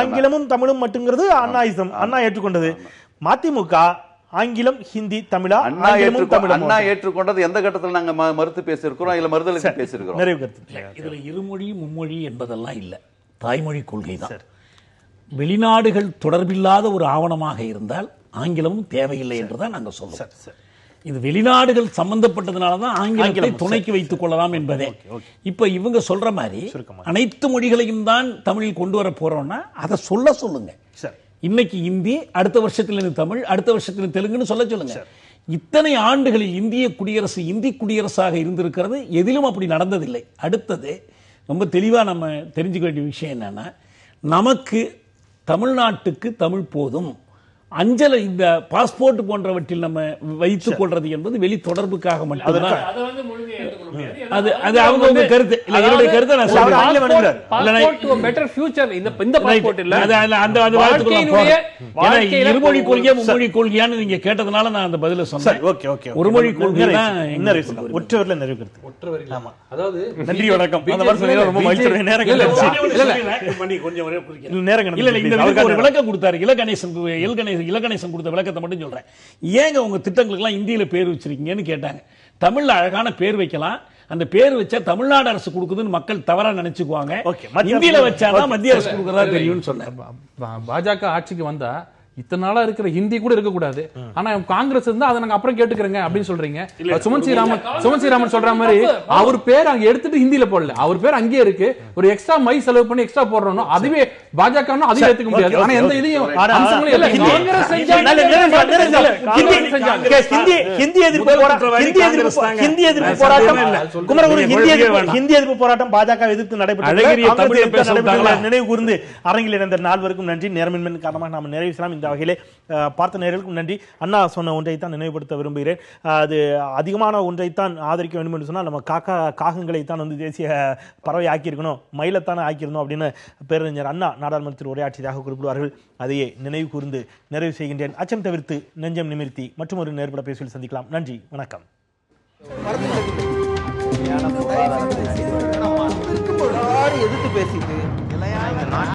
ஆங்கிலமும் தமிழும் மட்டுங்கிறது அண்ணாயிசம், அண்ணா ஏற்றுக்கொண்டது. மதிமுக ஆங்கிலம், ஹிந்தி, தமிழா? அண்ணா ஏற்றுக்கொண்டது எந்த கட்டத்தில் நாங்க மறுத்து பேசியிருக்கிறோம், இல்ல மறுதலுக்கு பேசியிருக்கிறோம். நிறைய கருத்து இதுல இருமொழி மும்மொழி என்பதெல்லாம் இல்ல, தாய்மொழி கொள்கை தான். வெளிநாடுகள் தொடர்பில்லாத ஒரு ஆவணமாக இருந்தால் ஆங்கிலமும் தேவையில்லை என்றுதான் நாங்க சொல்றோம். இது வெளிநாடுகள் சம்பந்தப்பட்டதுனாலதான் ஆங்கிலத்தை துணைக்கு வைத்துக் கொள்ளலாம் என்பதே. இப்ப இவங்க சொல்ற மாதிரி அனைத்து மொழிகளையும் தான் தமிழில் கொண்டு வர போறோம்னா அதை சொல்லுங்க. இன்னைக்கு இந்தி, அடுத்த வருஷத்துல தமிழ், அடுத்த வருஷத்துல தெலுங்குன்னு சொல்லுங்க. இத்தனை ஆண்டுகளில் இந்திய குடியரசு இந்தி குடியரசாக இருந்திருக்கிறது, எதிலும் அப்படி நடந்ததில்லை. அடுத்தது ரொம்ப தெளிவா நம்ம தெரிஞ்சுக்க வேண்டிய விஷயம் என்னன்னா, நமக்கு தமிழ்நாட்டுக்கு தமிழ் போதும், அஞ்சல இந்த பாஸ்போர்ட் போன்றவற்றில் நம்ம வைத்துக் கொள்றது என்பது வெளி தொடர்புக்காக மட்டும்தான். அது அவங்க கருத்து. இல்ல, என்னுடைய கருத்தை நான் சொல்றேன். இருமொழி கொள்கையா மும்மொழி கொள்கையான்னு நீங்க கேட்டதுனால நான் அந்த பதில சொன்னேன். ஒரு மொழி கொள்கை தான் ஒற்றவர்ல நிறைவேற்று. அதாவது நன்றி, வணக்கம். விளக்கம் கொடுத்தாரு இலகணேசன் கொடுத்த விளக்கத்தை மட்டும் சொல்றேன். ஏங்க உங்க திட்டங்களுக்கு எல்லாம் இந்தியில பேர் வச்சிருக்கீங்கன்னு கேட்டாங்க. தமிழ்ல அழகான பேர் வைக்கலாம், அந்த பேர் வச்சா தமிழ்நாடு அரசு கொடுக்குதுன்னு மக்கள் தவறா நினைச்சுக்குவாங்க. இந்தியில வச்சாதான் மத்திய அரசு கொடுக்கறதா தெரியும்னு சொன்னேன். பாஜக ஆட்சிக்கு வந்தா இத்தனை நாளா இருக்கிற ஹிந்தி கூட இருக்க கூடாது, ஆனா காங்கிரஸ் இருந்தா அதை நாங்க அப்புறம் கேட்டுக்கிறேங்க அப்படின்னு சொல்றீங்க. சுமன் ஸ்ரீராமன் சொல்ற மாதிரி அவர் பேர் அங்க எடுத்துட்டு ஹிந்தியில போடல, அவர் பேர் அங்கேயே இருக்கு. ஒரு எக்ஸ்ட்ரா மை செலவு பண்ணி எக்ஸ்ட்ரா போடுறோம், அதுவே பாஜக அதையும் ஏத்துக்க முடியாது. ஆனா எந்த இதையும் ஹிந்தி எதிர்ப்பு போராட்டம் பாஜக எதிர்த்து நடைபெற்ற நினைவு கூர்ந்து அரங்கில் இருந்த நால்வருக்கும் நன்றி. நேரமின்மை காரணமாக நாம் நிறைவு செய்யலாம். இந்த வகையிலே பார்த்த நேயர்களுக்கும் நன்றி. அண்ணா சொன்ன ஒன்றைத்தான் நினைவுபடுத்த விரும்புகிறேன். அது அதிகமான ஒன்றைத்தான் ஆதரிக்க வேண்டும் என்று சொன்னால் நம்ம காகங்களைத்தான் வந்து தேசிய பறவை ஆக்கியிருக்கணும், மயிலத்தானே ஆக்கியிருந்தோம் அப்படின்னு பேரறிஞர் அண்ணா நாடாளுமன்றத்தில் உரையாற்றியதாக குறிப்பிடுவார்கள். அதையே நினைவு கூர்ந்து நிறைவு செய்கின்றேன். அச்சம் தவிர்த்து நெஞ்சம் நிமிர்த்தி மற்றும் ஒரு நேர்பட பேசுவில் சந்திக்கலாம். நன்றி, வணக்கம். எதிர்த்து பேசிட்டு